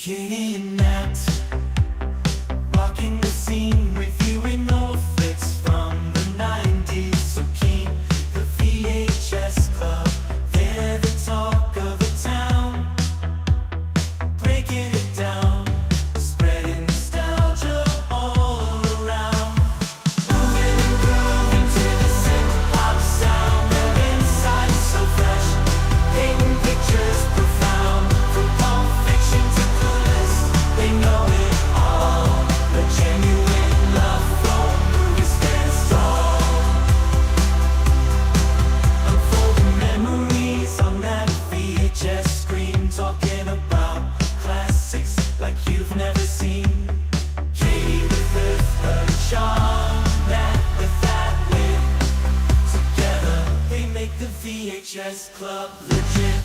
Katie and Nat, rocking the scene with you in old flicks from the 90s. So keen, the VHS Club, they're the talk of the town. Breaking it down, spreading nostalgia all around. Moving and grooving to the synth-pop sound. Their insights so fresh, painting pictures profound. From Pulp Fiction to Clueless, they know it all. The genuine love for movies stands tall. Unfolding memories on that VHS screen, talking about classics like you've never seen. Katie with her charm, Matt with that wit. Together they make the VHS Club legit.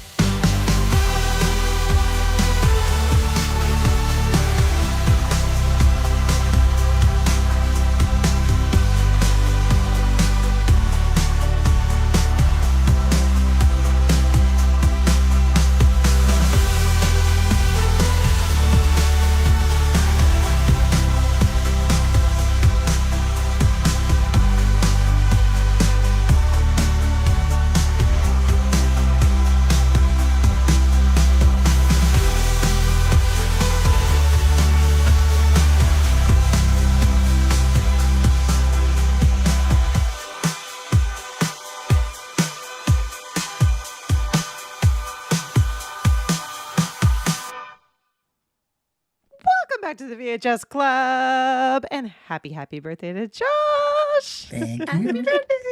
Welcome back to the VHS Club, and happy birthday to Josh. Thank you.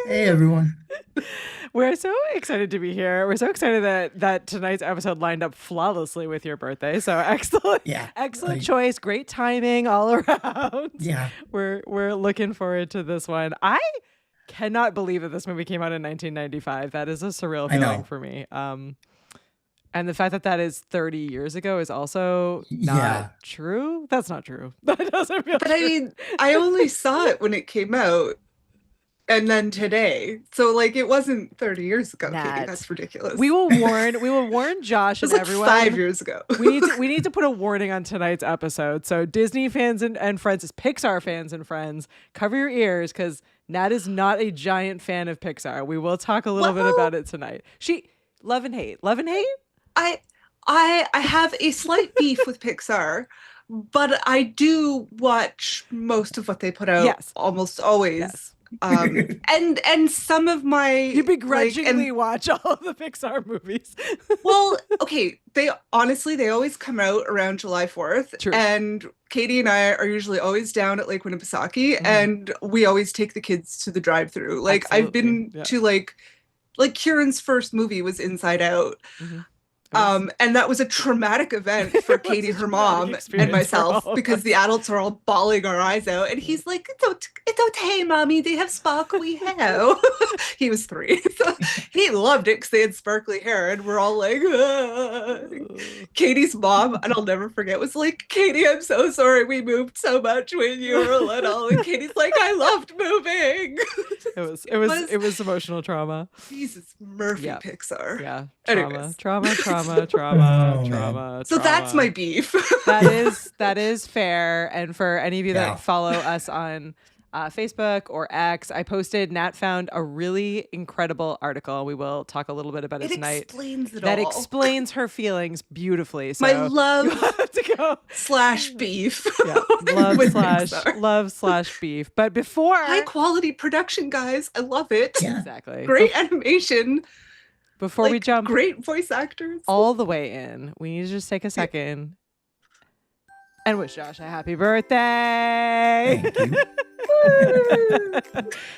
Hey, everyone. We're so excited to be here. We're so excited that tonight's episode lined up flawlessly with your birthday. So excellent, excellent choice, great timing all around. Yeah, we're looking forward to this one. I cannot believe that this movie came out in 1995. That is a surreal feeling for me. And the fact that that is 30 years ago is also not true. That's not true. That doesn't feel But true. I mean, I only saw it when it came out, and then today. So like, it wasn't 30 years ago, Katie. Nat. That's ridiculous. We will warn Josh It was and like everyone. 5 years ago. we need to put a warning on tonight's episode. So Disney fans and friends, Pixar fans and friends, cover your ears because Nat is not a giant fan of Pixar. We will talk a little bit about it tonight. She love and hate. I have a slight beef with Pixar, but I do watch most of what they put out. Yes. Almost always. Yes. And some of my You begrudgingly watch all of the Pixar movies. well, okay, they always come out around July 4th. True. And Katie and I are usually always down at Lake Winnipesaukee, and we always take the kids to the drive-through. Like I've been to like Kieran's first movie was Inside Out. And that was a traumatic event for Katie, her mom, and myself, because the adults are all bawling our eyes out. And he's like, it's okay, mommy. They have sparkly hair. He was 3. So he loved it because they had sparkly hair. And we're all like, ah. Katie's mom, and I'll never forget, was like, Katie, I'm so sorry we moved so much when you were little. And Katie's like, I loved moving. It was emotional trauma. Jesus, Murphy Pixar. Yeah. Anyways. Trauma. So that's my beef. that is fair. And for any of you that follow us on Facebook or X, I posted, Nat found a really incredible article. We will talk a little bit about it tonight. Explains it that all. explains her feelings beautifully. So my love to go /beef. Yeah, love/beef. But before high quality production, guys, I love it. Yeah. Exactly. Great animation. Before we jump great voice actors all the way in, we need to just take a second and wish Josh a happy birthday. Thank you.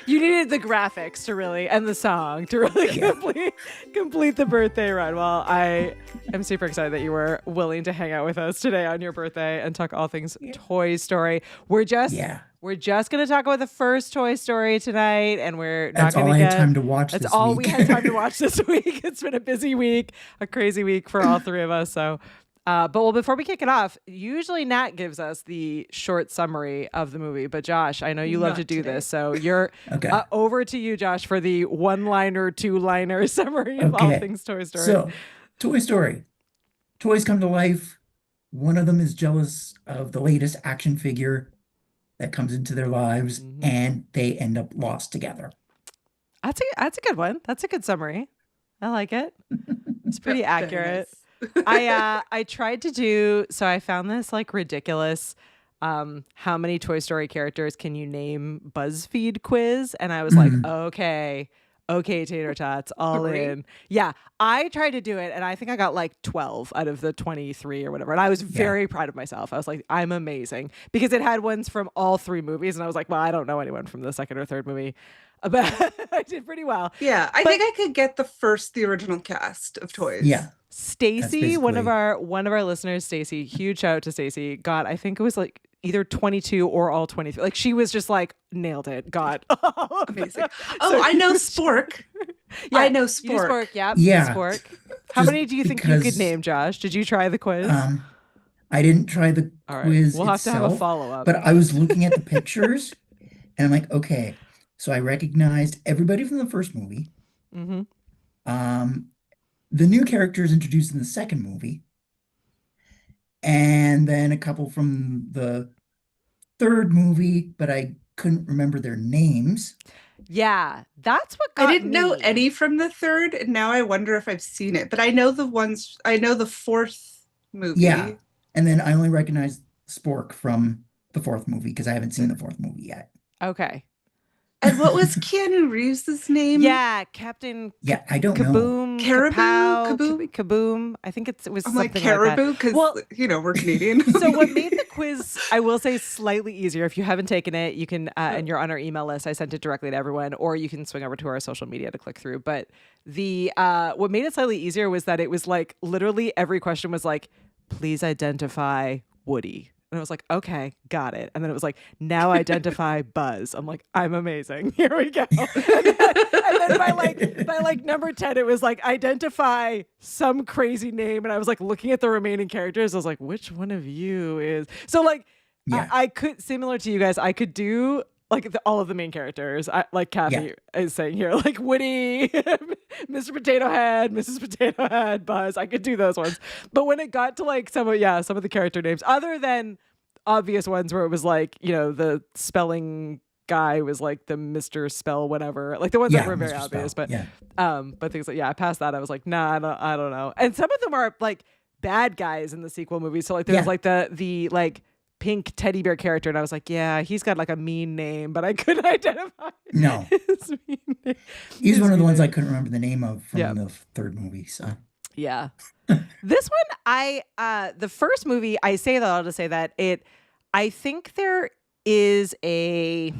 You needed the graphics to really, and the song to really complete the birthday run. Well, I am super excited that you were willing to hang out with us today on your birthday and talk all things Toy Story. We're just going to talk about the first Toy Story tonight, and we're not going to I had time to watch That's this all week. we had time to watch this week. It's been a busy week, a crazy week for all three of us. So, before we kick it off, usually Nat gives us the short summary of the movie. But Josh, I know you love to do this, so you're over to you, Josh, for the one-liner, two-liner summary of all things Toy Story. So, Toy Story. Toys come to life. one of them is jealous of the latest action figure that comes into their lives, and they end up lost together. That's a good one. That's a good summary. I like it. It's pretty Very accurate. nice. I tried to do so. I found this like ridiculous. How many Toy Story characters can you name BuzzFeed quiz? And I was like, okay, tater tots, all in. Yeah, I tried to do it, and I think I got like 12 out of the 23 or whatever. And I was very proud of myself. I was like, I'm amazing, because it had ones from all three movies, and I was like, well, I don't know anyone from the second or third movie. But I did pretty well. Yeah, I think I could get the original cast of toys. Yeah. Stacy, one of our listeners, Stacy, huge shout out to Stacy, got, I think it was like either 22 or all 23. Like, she was just like, nailed it. Got amazing. Oh, I know Spork. Yeah, I know you do Spork. Spork. Yeah. Yeah. Spork. How many do you think you could name, Josh? Did you try the quiz? I didn't try the All right. quiz We'll have itself, to have a follow-up. but I was looking at the pictures, and I'm like, okay. So I recognized everybody from the first movie. The new characters introduced in the second movie, and then a couple from the third movie, but I couldn't remember their names. Yeah, that's what got I didn't know me. any from the third, and now I wonder if I've seen it. But I know the fourth movie. Yeah, and then I only recognized Spork from the fourth movie because I haven't seen the fourth movie yet. Okay. And what was Keanu Reeves' name? Yeah, Captain Yeah, I don't know. Kaboom, Caribou? Kapow, Kaboom? Kaboom. I think it was I'm something like Caribou like that. because Well, we're Canadian. So what made the quiz, I will say, slightly easier. If you haven't taken it, you can, and you're on our email list, I sent it directly to everyone, or you can swing over to our social media to click through. But the what made it slightly easier was that it was like literally every question was like, please identify Woody. And I was like, okay, got it. And then it was like, now identify Buzz. I'm like, I'm amazing. Here we go. And then by like number 10, it was like, identify some crazy name. And I was like looking at the remaining characters. I was like, which one of you is? So like, I could, similar to you guys, I could do like all of the main characters. Like Kathy is saying here, like Woody, Mr. Potato Head, Mrs. Potato Head, Buzz. I could do those ones. But when it got to like some of the character names, other than obvious ones where it was like, you know, the spelling guy was like the Mr. Spell whatever, like the ones that were very Mr. obvious. Spell, But things like past that I was like, nah, I don't know. And some of them are like bad guys in the sequel movie. So like there was like the like pink teddy bear character, and I was like, yeah, he's got like a mean name, but I couldn't identify his mean name. He's one of the ones I couldn't remember the name of from the third movie. So yeah. This one, the first movie, I say that all to say that I think there is I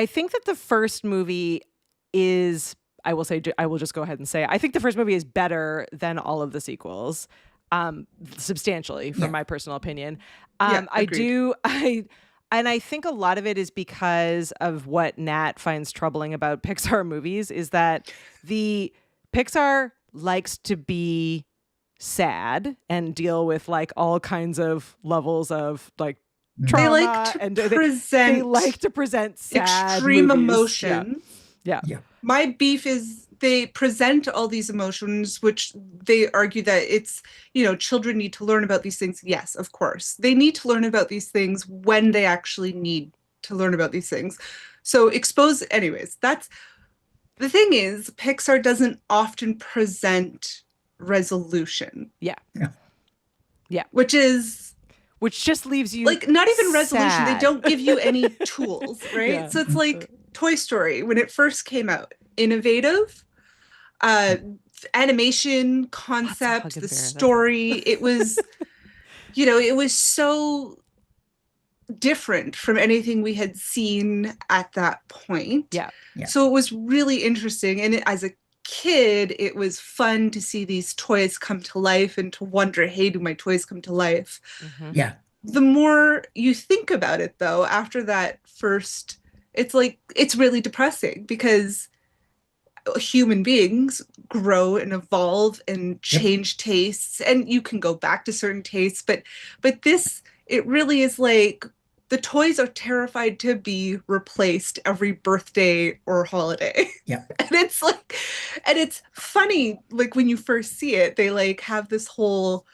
think that the first movie is, I will just go ahead and say, I think the first movie is better than all of the sequels. Substantially, from my personal opinion. I think a lot of it is because of what Nat finds troubling about Pixar movies, is that the Pixar likes to be sad and deal with like all kinds of levels of like trauma, they like to present sad extreme movies. emotion. Yeah. My beef is they present all these emotions, which they argue that it's, children need to learn about these things. Yes, of course. They need to learn about these things when they actually need to learn about these things. So anyways, that's the thing is, Pixar doesn't often present resolution. Yeah. Which just leaves you like not even resolution. sad. They don't give you any tools, right? So it's like Toy Story when it first came out, innovative, animation, concept, the story. It was, it was so different from anything we had seen at that point. Yeah. So it was really interesting. And as a kid, it was fun to see these toys come to life and to wonder, hey, do my toys come to life? Mm-hmm. Yeah. The more you think about it, though, after that first, it's really depressing because human beings grow and evolve and change tastes, and you can go back to certain tastes, but this, it really is like the toys are terrified to be replaced every birthday or holiday. Yeah. And it's funny, like when you first see it, they like have this whole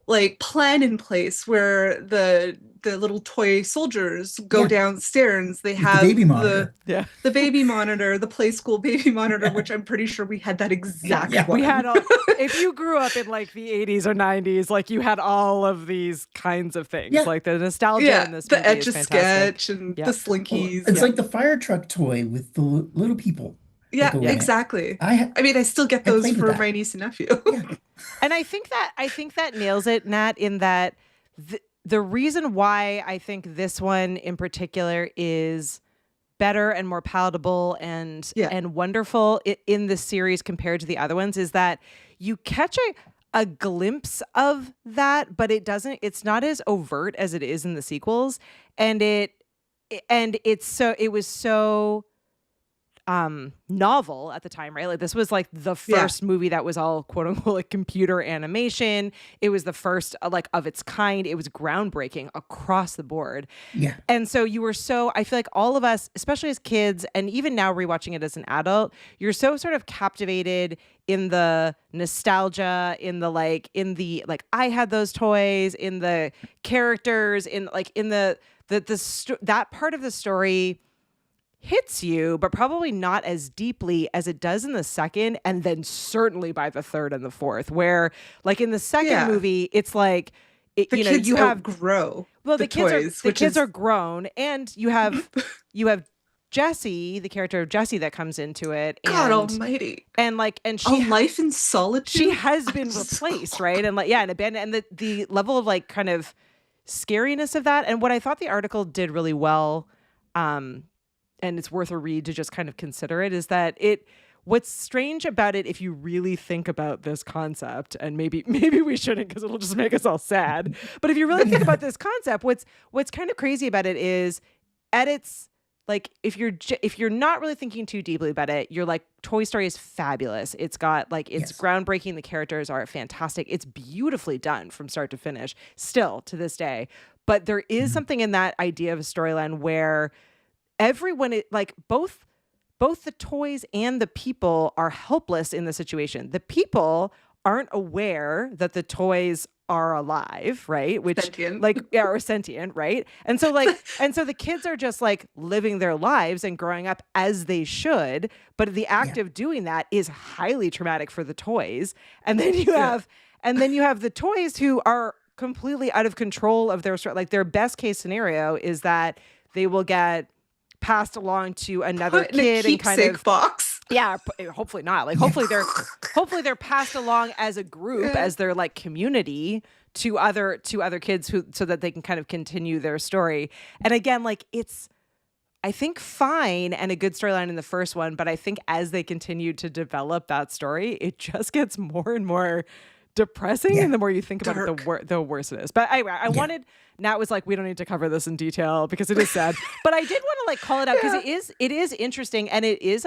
like plan in place where the little toy soldiers go Yeah. downstairs. They With the have baby monitor. Yeah. the baby monitor, the play school baby monitor, which I'm pretty sure we had that exact Yeah. one. We had all, if you grew up in like the 80s or 90s, like you had all of these kinds of things. Yeah. Like the nostalgia in this the movie is fantastic. Etch-a-sketch and Yeah. the slinkies. It's like the fire truck toy with the little people. that go in it. Exactly. I mean, I still get I those played with for that. my niece and nephew. Yeah. And I think that nails it, Nat, in that the reason why I think this one in particular is better and more palatable and wonderful in this series compared to the other ones is that you catch a glimpse of that, but it's not as overt as it is in the sequels. And it was so novel at the time, right? Like this was like the first movie that was all quote unquote like computer animation. It was the first like of its kind. It was groundbreaking across the board. Yeah. And so I feel like all of us, especially as kids and even now rewatching it as an adult, you're so sort of captivated in the nostalgia, in the I had those toys, in the characters, in that part of the story hits you, but probably not as deeply as it does in the second, and then certainly by the third and the fourth, where like in the second movie, it's like kids you have grow. Well, the kids are grown, and you have Jessie, the character of Jessie that comes into it. God almighty. And she life in solitude. She has been replaced, right? And and abandoned, and the level of like kind of scariness of that. And what I thought the article did really well, and it's worth a read to just kind of consider it, is that what's strange about it, if you really think about this concept, and maybe we shouldn't because it'll just make us all sad, but if you really think about this concept, what's kind of crazy about it is at its like, if you're not really thinking too deeply about it, you're like, Toy Story is fabulous. It's got like, it's groundbreaking. The characters are fantastic. It's beautifully done from start to finish still to this day. But there is something in that idea of a storyline where everyone, both the toys and the people are helpless in the situation. The people aren't aware that the toys are alive, right? Which sentient. Or sentient, right? And so the kids are just like living their lives and growing up as they should, but the act of doing that is highly traumatic for the toys. And then you have the toys who are completely out of control of their best case scenario is that they will get passed along to another kid and kind of box. Yeah, hopefully not. Like hopefully they're passed along as a group, as their like community to other kids so that they can kind of continue their story. And again, like it's I think fine and a good storyline in the first one, but I think as they continue to develop that story, it just gets more and more depressing, and the more you think about it, the worse it is. But anyway, I wanted. Nat was like, we don't need to cover this in detail because it is sad. But I did want to like call it out because it is interesting, and it is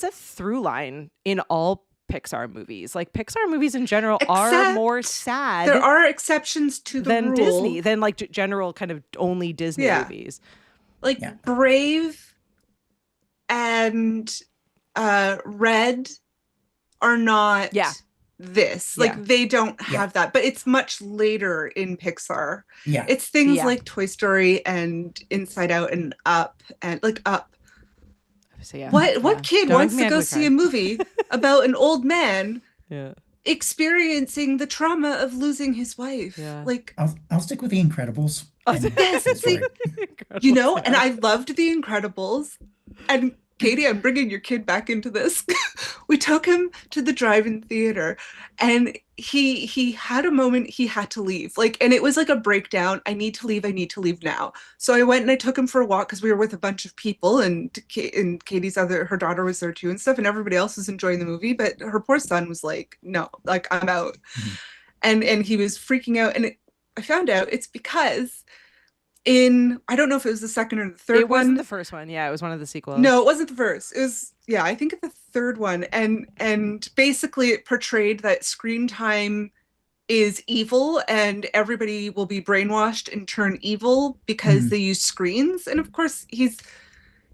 a through line in all Pixar movies. Like Pixar movies in general are more sad. There are exceptions to the than rule. Disney, than like general kind of only Disney movies. Like Brave and Red are not this. Like they don't have that, but it's much later in Pixar. Yeah. It's things like Toy Story and Inside Out and Up and like Up. So, what kid wants to go see a movie about an old man experiencing the trauma of losing his wife? Like I'll stick with The Incredibles. You know, and I loved The Incredibles. And Katie, I'm bringing your kid back into this. We took him to the drive-in theater, and he had a moment he had to leave. Like, and it was like a breakdown. I need to leave now. So I went and I took him for a walk because we were with a bunch of people, and Katie's her daughter was there too and stuff, and everybody else was enjoying the movie, but her poor son was like, no, like I'm out. And he was freaking out. And I found out it's because I don't know if it was the second or the third one. It wasn't the first one. Yeah, it was one of the sequels. No, it wasn't the first. It was, I think the third one. And basically it portrayed that screen time is evil and everybody will be brainwashed and turn evil because they use screens. And of course, he's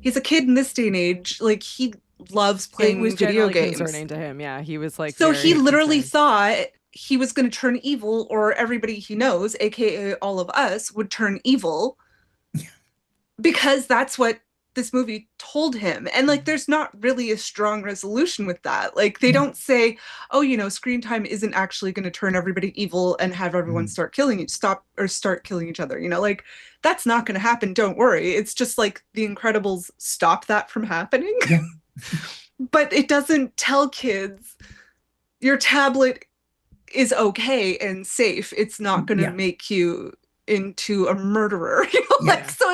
a kid in this day and age. Like, he loves playing video games. Concerning to him. Yeah, he was like, so he literally thought he was going to turn evil, or everybody he knows, aka all of us, would turn evil, because that's what this movie told him. And like, there's not really a strong resolution with that. Like, they don't say, oh, you know, screen time isn't actually going to turn everybody evil and have everyone start killing each other. You know, like, that's not going to happen. Don't worry. It's just like The Incredibles stop that from happening. Yeah. But it doesn't tell kids your tablet is okay and safe. It's not going to make you into a murderer, you know, like, so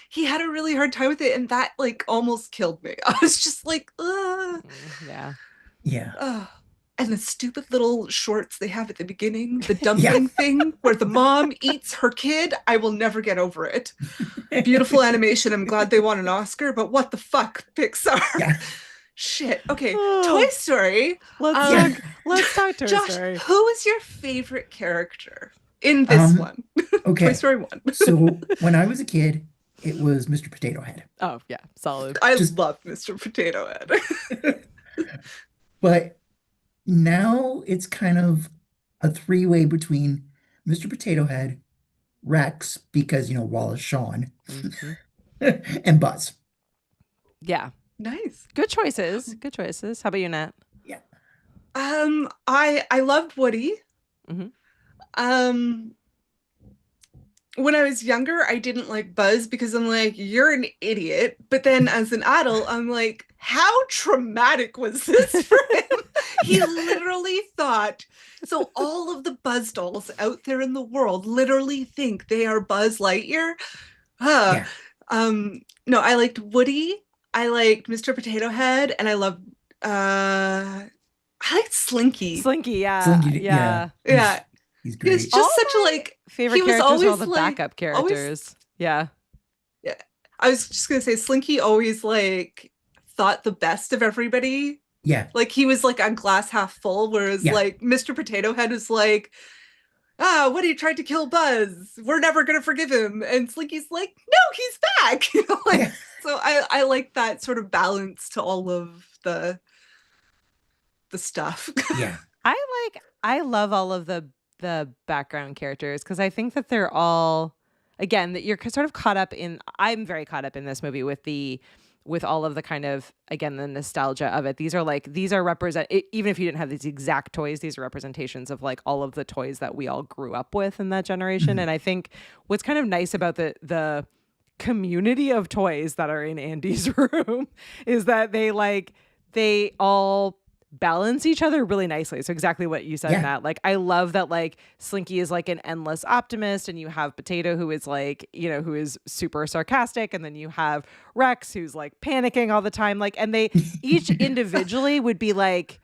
he had a really hard time with it, and that like almost killed me. I was just like, ugh. And the stupid little shorts they have at the beginning, the dumpling thing where the mom eats her kid, I will never get over it. Beautiful animation. I'm glad they won an Oscar, but what the fuck, Pixar? Shit. Okay, Toy Story. Let's talk Toy Josh, Story. who is your favorite character in this one? Okay. Toy Story 1. So when I was a kid, it was Mr. Potato Head. Oh, yeah. Solid. I love Mr. Potato Head. But now it's kind of a three-way between Mr. Potato Head, Rex, because, you know, Wallace Shawn, and Buzz. Yeah. Nice. Good choices. Good choices. How about you, Nat? Yeah. I loved Woody. When I was younger, I didn't like Buzz because I'm like, you're an idiot. But then as an adult, I'm like, how traumatic was this for him? He literally thought, so all of the Buzz dolls out there in the world literally think they are Buzz Lightyear. No, I liked Woody. I liked Mr. Potato Head, and I loved I liked Slinky. Slinky, yeah. Slinky, yeah. He's great. He's just such a like favorite he was characters always are all the like, backup characters. Yeah. I was just gonna say Slinky always like thought the best of everybody. Yeah. Like he was like a glass half full, whereas like Mr. Potato Head is like, Woody tried to kill Buzz. We're never gonna forgive him. And Slinky's like, no, he's back. You know, like so I like that sort of balance to all of the stuff. Yeah. I love all of the background characters because I think that they're all, again, that you're sort of caught up in. I'm very caught up in this movie with all of the kind of, again, the nostalgia of it. These are represent, even if you didn't have these exact toys, these are representations of like all of the toys that we all grew up with in that generation. And I think what's kind of nice about the community of toys that are in Andy's room is that they all balance each other really nicely. So exactly what you said, Matt. Like, I love that, like, Slinky is like an endless optimist, and you have Potato, who is like, you know, who is super sarcastic, and then you have Rex, who's like panicking all the time. Like, and they each individually would be like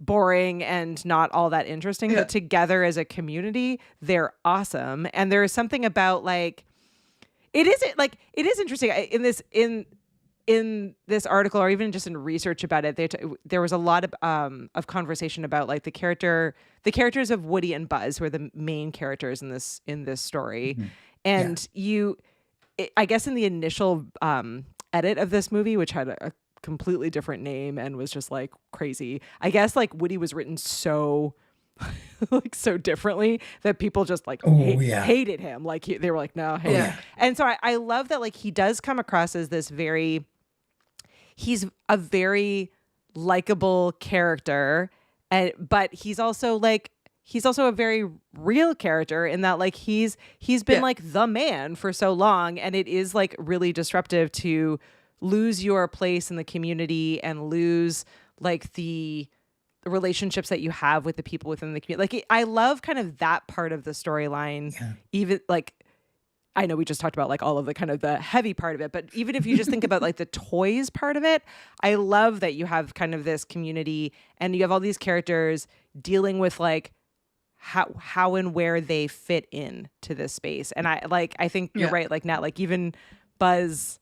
boring and not all that interesting, but together as a community, they're awesome. And there is something about like, it is interesting in this article, or even just in research about it, there was a lot of conversation about like the characters of Woody and Buzz, who are the main characters in this story. And I guess in the initial edit of this movie, which had a completely different name and was just like crazy, I guess like Woody was written so like so differently that people just like hated him. Like they were like, no, and so I love that like he does come across as this he's a very likable character, but he's also a very real character in that like he's been like the man for so long, and it is like really disruptive to lose your place in the community and lose like the relationships that you have with the people within the community. Like I love kind of that part of the storyline. Even like, I know we just talked about like all of the kind of the heavy part of it, but even if you just think about like the toys part of it, I love that you have kind of this community and you have all these characters dealing with like how and where they fit in to this space. And I think you're right. Like Nat, like even Buzz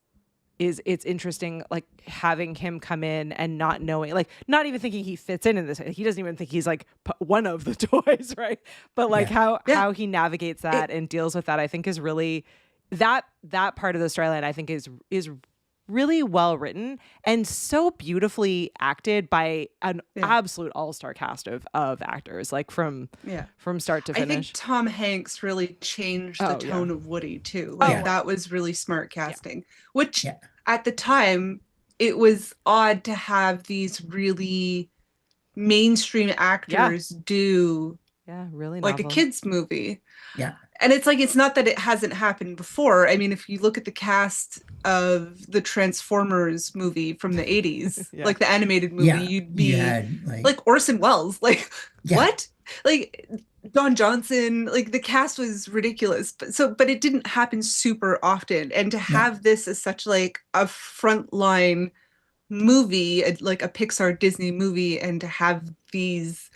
it's interesting, like having him come in and not knowing, like not even thinking he fits in this. He doesn't even think he's like one of the toys, right? But like how he navigates that and deals with that, I think is really that part of the storyline. I think is really well written and so beautifully acted by an absolute all-star cast of actors, like from start to finish. I think Tom Hanks really changed the tone of Woody too. Like that was really smart casting, which at the time it was odd to have these really mainstream actors do really like novel. a kids movie. Yeah. And it's like, it's not that it hasn't happened before. I mean, if you look at the cast of the Transformers movie from the 80s, like the animated movie, you'd be like Orson Welles. Like, what? Like Don Johnson, like the cast was ridiculous. But it didn't happen super often. And to have this as such like a frontline movie, like a Pixar Disney movie, and to have these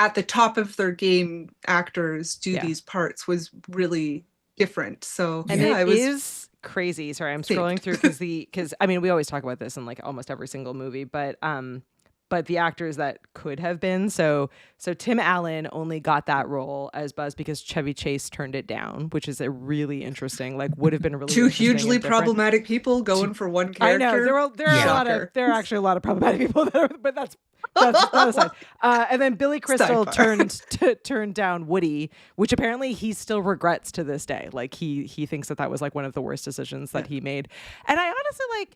at the top of their game actors do these parts was really different. So and it is crazy. Sorry, I'm scrolling through because I mean we always talk about this in like almost every single movie, but the actors that could have been so Tim Allen only got that role as Buzz because Chevy Chase turned it down, which is a really interesting, like would have been a really two hugely problematic people going for one character. I know there are actually a lot of problematic people but that's that aside. And then Billy Crystal turned down Woody, which apparently he still regrets to this day. Like he thinks that was like one of the worst decisions that he made. And I honestly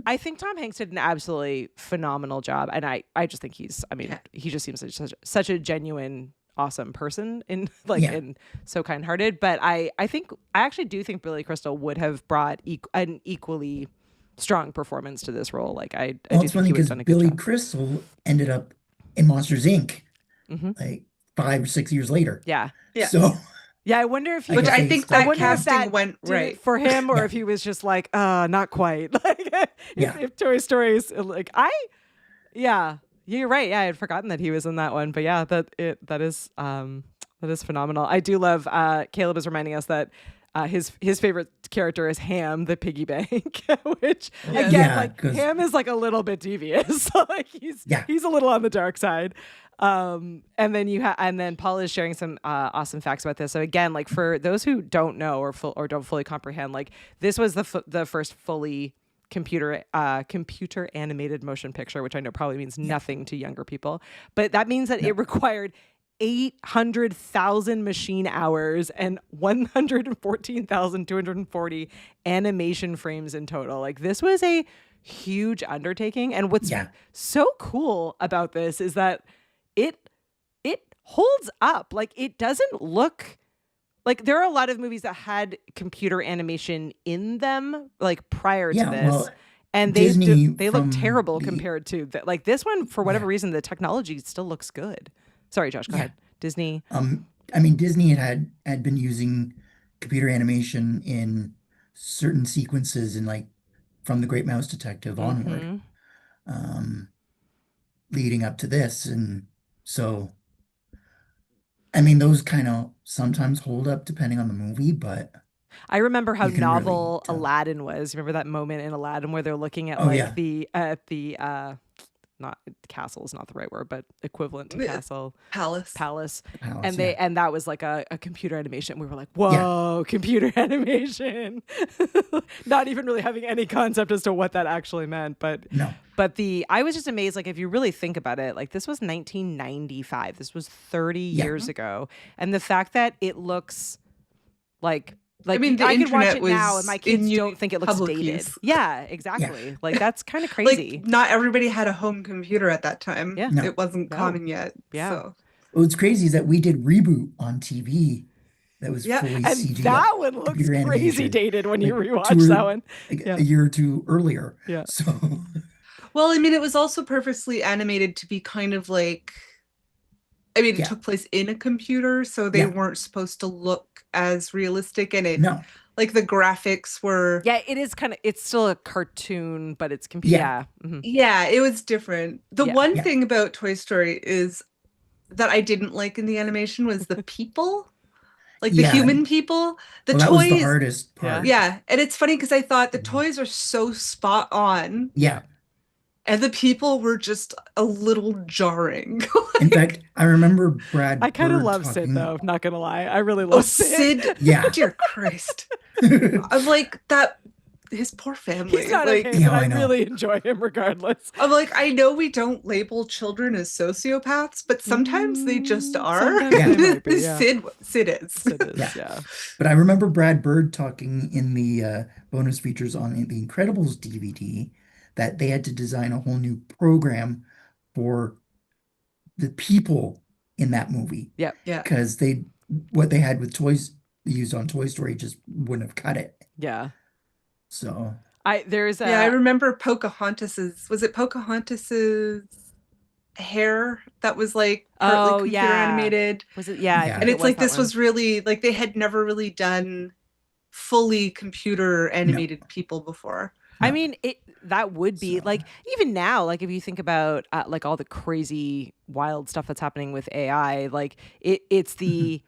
I think Tom Hanks did an absolutely phenomenal job. And I just think he just seems like such a genuine, awesome person and so kind-hearted. But I actually do think Billy Crystal would have brought an equally strong performance to this role. Like I do it's funny because Billy Crystal ended up in Monsters Inc. Like 5 or 6 years later. Yeah. So I wonder if I think that casting went right for him, or if he was just like, not quite. Like if Toy Story's like you're right. Yeah, I had forgotten that he was in that one. But yeah, that is phenomenal. I do love Caleb is reminding us that his favorite character is Ham, the piggy bank, which again, Ham is like a little bit devious. So like he's a little on the dark side. And then Paul is sharing some awesome facts about this. So again, like for those who don't know or don't fully comprehend, like this was the first fully computer animated motion picture, which I know probably means nothing to younger people, but that means that it required 800,000 machine hours and 114,240 animation frames in total. Like this was a huge undertaking. And what's so cool about this is that it holds up. Like it doesn't look like there are a lot of movies that had computer animation in them like prior to this. And they look terrible compared to like this one. For whatever reason, the technology still looks good. Sorry, Josh, go ahead. Disney. I mean, Disney had been using computer animation in certain sequences in like from The Great Mouse Detective onward, leading up to this. And so, I mean, those kind of sometimes hold up depending on the movie, but I remember how novel Aladdin was. Remember that moment in Aladdin where they're looking at the not castle is not the right word, but equivalent to castle, palace. And that was like a computer animation. We were like, whoa, computer animation. Not even really having any concept as to what that actually meant. But I was just amazed. Like if you really think about it, like this was 1995. This was 30 years ago. And the fact that it looks like I mean, I can watch it now, and my kids don't think it looks dated. Use. Yeah, exactly. Yeah. Like that's kind of crazy. Like not everybody had a home computer at that time. Yeah, it wasn't common yet. Yeah. So. What's crazy is that we did Reboot on TV. That was fully and CGI. That one looks crazy dated when you rewatch that one. A year or two earlier. Yeah. So. Well, I mean, it was also purposely animated to be kind of like. I mean, it took place in a computer, so they weren't supposed to look as realistic, and like the graphics were. Yeah, it is it's still a cartoon, but it's computer. Yeah, yeah, it was different. The one thing about Toy Story is that I didn't like in the animation was the people, like the human people. The toys. That was the hardest part. Yeah, and it's funny because I thought the toys are so spot on. Yeah. And the people were just a little jarring. In fact, I remember Brad. I kind of love Sid, though. Not gonna lie, I really love Sid. Yeah, dear Christ. I'm like that. his poor family. He's not like, okay, Yeah, but I I know. really enjoy him regardless. I'm like, I know we don't label children as sociopaths, but sometimes they just are. Sometimes Yeah. they might be, yeah. Sid is. It is, Yeah. yeah. But I remember Brad Bird talking in the bonus features on the Incredibles DVD that they had to design a whole new program for the people in that movie Yep. Yeah. because what they had with toys they used on Toy Story just wouldn't have cut it. Yeah. So There's a Yeah, I remember was it Pocahontas's hair that was like partly computer animated? Was it? Yeah, I Yeah. think And it it's like that this one. was really like they had never really done fully computer animated people before. I mean, that would be like even now, like if you think about like all the crazy wild stuff that's happening with AI, like it's the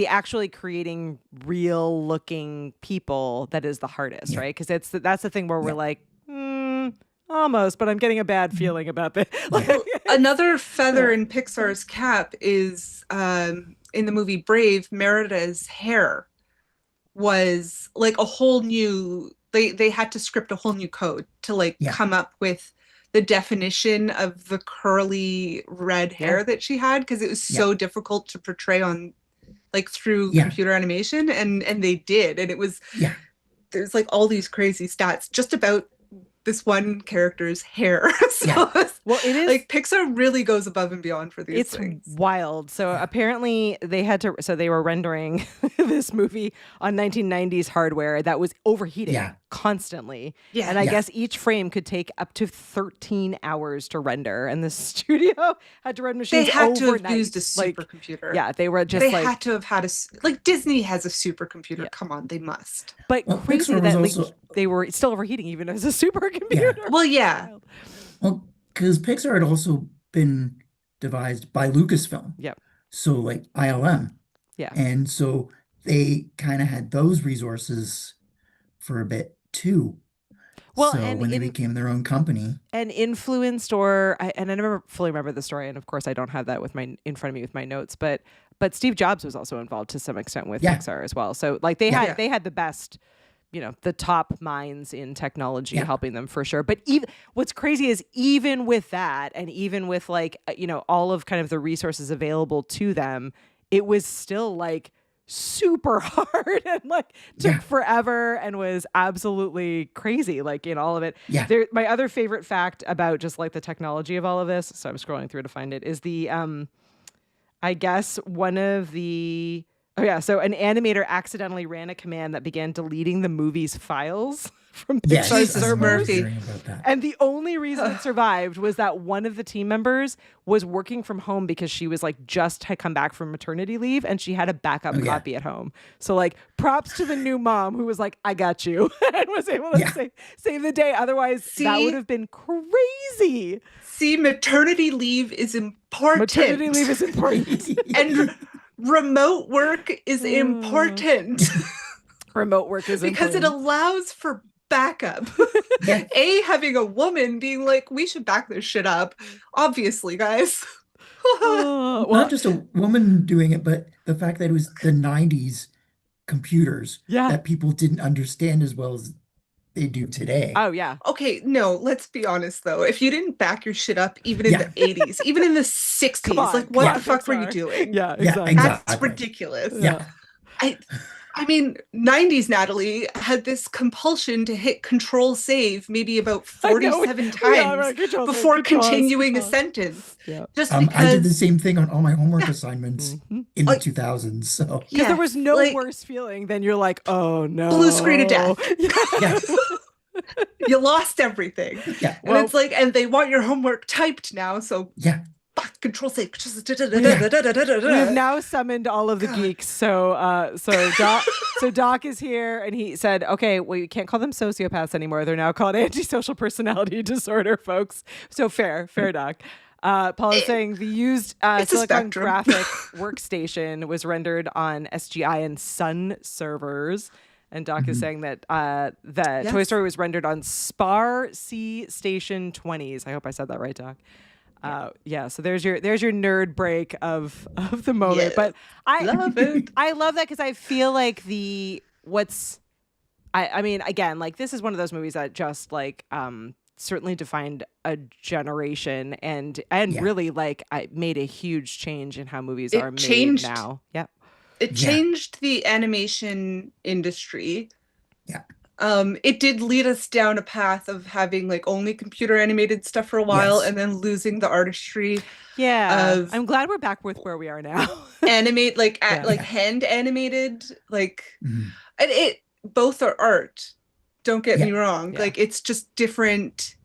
actually creating real looking people that is the hardest, right? Because that's the thing where we're like, almost, but I'm getting a bad feeling about this. Like, Another feather in Pixar's cap is in the movie Brave, Merida's hair was like a whole new they had to script a whole new code to like come up with the definition of the curly red hair that she had because it was so difficult to portray on like through computer animation and they did and it was there's like all these crazy stats just about this one character's hair. So well, it is like Pixar really goes above and beyond for these things. It's wild. So apparently they were rendering this movie on 1990s hardware that was overheating constantly. Yeah. And I guess each frame could take up to 13 hours to render. And the studio had to run machines They had overnight. to have used a supercomputer. Yeah, they were just they had to have had like Disney has a supercomputer. Yeah. Come on, they must. But crazy Pixar that was also... they were still overheating even as a supercomputer. Yeah. Well, yeah. Well, because Pixar had also been devised by Lucasfilm. Yep. So like ILM. Yeah. And so they kind of had those resources for a bit too. Well, so when they became their own company. And influenced I fully remember the story, and of course I don't have that in front of me with my notes, but Steve Jobs was also involved to some extent with Pixar as well. So like they had the best, the top minds in technology helping them for sure. But even what's crazy is even with that, and even with like all of kind of the resources available to them, it was still like super hard and like took forever and was absolutely crazy like in all of it. My other favorite fact about just like the technology of all of this, so I'm scrolling through to find it, is the I guess one of the so an animator accidentally ran a command that began deleting the movie's files from Pixar's servers. And the only reason it survived was that one of the team members was working from home because she was like just had come back from maternity leave and she had a backup copy at home. So like props to the new mom who was like, I got you, and was able to save the day. Otherwise, that would have been crazy. See, maternity leave is important. Maternity leave is important. And remote work is important. Remote work is because important. It allows for backup. Having a woman being like, we should back this shit up. Obviously, guys. Not just a woman doing it, but the fact that it was the 90s computers that people didn't understand as well as they do today. Oh, yeah. Okay, no, let's be honest, though. If you didn't back your shit up, even in the 80s, even in the 60s, like, what the fuck were you doing? Yeah, exactly. That's ridiculous. Yeah. I mean, 90s Natalie had this compulsion to hit Control Save maybe about 47 times before continuing a sentence. Yeah. Just because I did the same thing on all my homework assignments in the 2000s. So because there was no worse feeling than you're like, oh no, blue screen of death. You lost everything. Yeah. And it's like, and they want your homework typed now. So Control Save. We have now summoned all of the geeks. So Doc is here, and he said, "Okay, well, you can't call them sociopaths anymore. They're now called antisocial personality disorder, folks." So fair, Doc. Paul is saying the used Silicon Graphic workstation was rendered on SGI and Sun servers. And Doc is saying that Toy Story was rendered on Spar C Station 20s. I hope I said that right, Doc. So there's your nerd break of the moment. But I love it. I love that because I feel like I mean, again, like this is one of those movies that just like certainly defined a generation and really like I made a huge change in how movies are made now. Yep. It changed the animation industry. Yeah. It did lead us down a path of having like only computer animated stuff for a while and then losing the artistry. Yeah. I'm glad we're back with where we are now. Animate like hand animated, like and it both are art. Don't get me wrong. Like it's just different.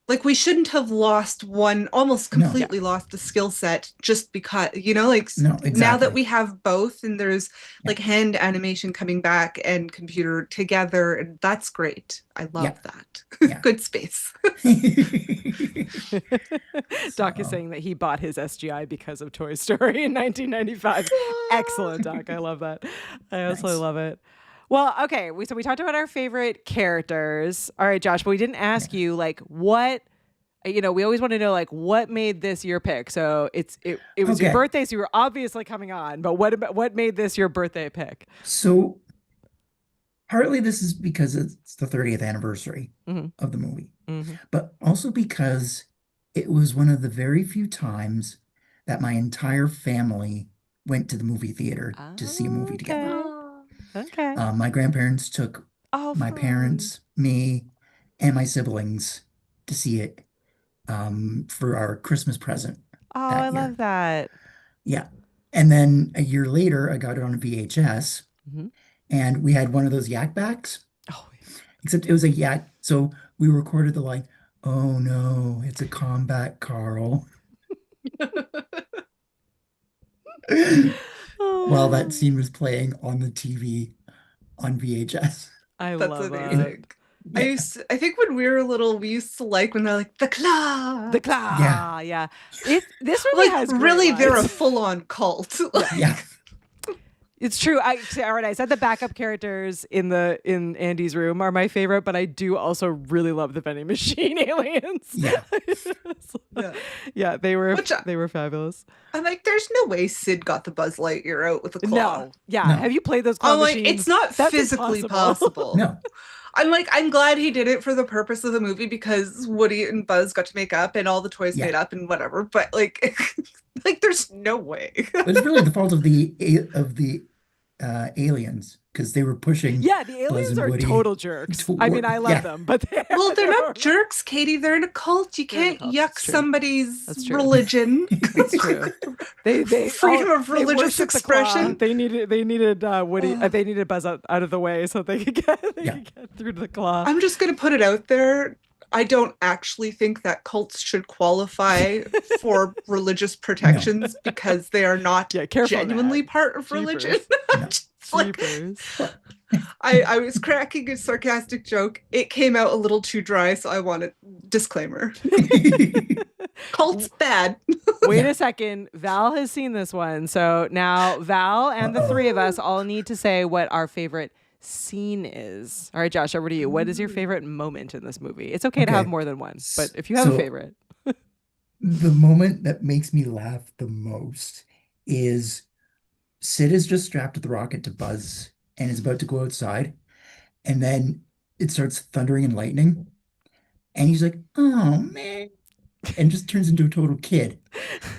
Like we shouldn't have lost one, almost completely lost the skill set just because, you know, like now that we have both and there's like hand animation coming back and computer together, and that's great. I love that. Good space. Doc is saying that he bought his SGI because of Toy Story in 1995. Excellent, Doc. I love that. I absolutely love it. Well, okay. So we talked about our favorite characters. All right, Josh, but we didn't ask you like what, you know, we always want to know like what made this your pick. So it was your birthday, so you were obviously coming on, but what made this your birthday pick? So partly this is because it's the 30th anniversary of the movie, but also because it was one of the very few times that my entire family went to the movie theater to see a movie together. Okay. My grandparents took my parents, me, and my siblings to see it for our Christmas present. Oh, I love that. Yeah. And then a year later, I got it on a VHS, and we had one of those yak backs. Oh, yeah. Except it was a yak. So we recorded the line, "Oh no, it's a combat Carl." While that scene was playing on the TV on VHS. That's love amazing. That. I think when we were little, we used to like when they're like the claw. Yeah. This really like, has really lines. They're a full-on cult. Yeah. It's true. All right, I said the backup characters in Andy's room are my favorite, but I do also really love the vending machine aliens. Yeah. They were fabulous. I'm like, there's no way Sid got the Buzz Lightyear out with a claw. No. Have you played those claw machines? Like, it's not physically possible. No. I'm glad he did it for the purpose of the movie because Woody and Buzz got to make up and all the toys made up and whatever. But like, there's no way. It's really the fault of the aliens because they were pushing. Yeah, the aliens are total jerks. I mean, I love them, but they're not jerks, Katie. They're in a cult. You can't yuck somebody's religion. That's true. They freedom of religious expression. They needed Woody. They needed Buzz out of the way so they could get through to the claw. I'm just gonna put it out there. I don't actually think that cults should qualify for religious protections because they are not genuinely part of religion. Like, I was cracking a sarcastic joke. It came out a little too dry, so I want a disclaimer. Cults bad. Wait a second. Val has seen this one. So now Val and the three of us all need to say what our favorite scene is. All right, Josh, over to you. What is your favorite moment in this movie? It's okay to have more than one, but if you have a favorite. The moment that makes me laugh the most is Sid is just strapped the rocket to Buzz and is about to go outside, and then it starts thundering and lightning, and he's like, "Oh man," and just turns into a total kid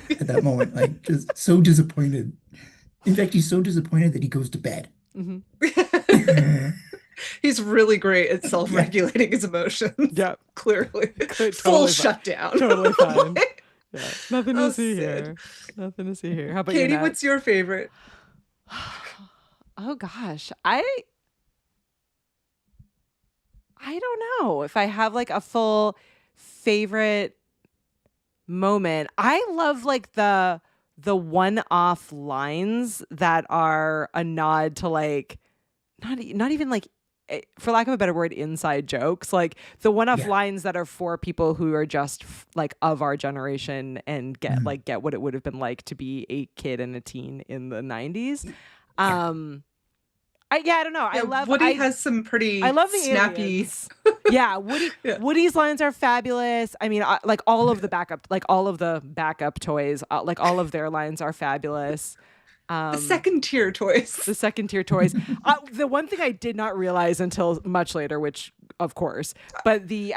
at that moment, like just so disappointed. In fact, he's so disappointed that he goes to bed. He's really great at self-regulating his emotions. Yeah, clearly. Full shutdown. Totally fine. Nothing to see here. Nothing to see here. How about Katie? What's your favorite? Oh gosh, I don't know if I have like a full favorite moment. I love like the one-off lines that are a nod to like not even like, for lack of a better word, inside jokes, like the one-off lines that are for people who are just like of our generation and get what it would have been like to be a kid and a teen in the 90s. I don't know. Yeah, Woody has some pretty snappy. Woody's lines are fabulous. I mean, like all of the backup toys, like all of their lines are fabulous. The second tier toys. The second tier toys. The one thing I did not realize until much later, which of course, but the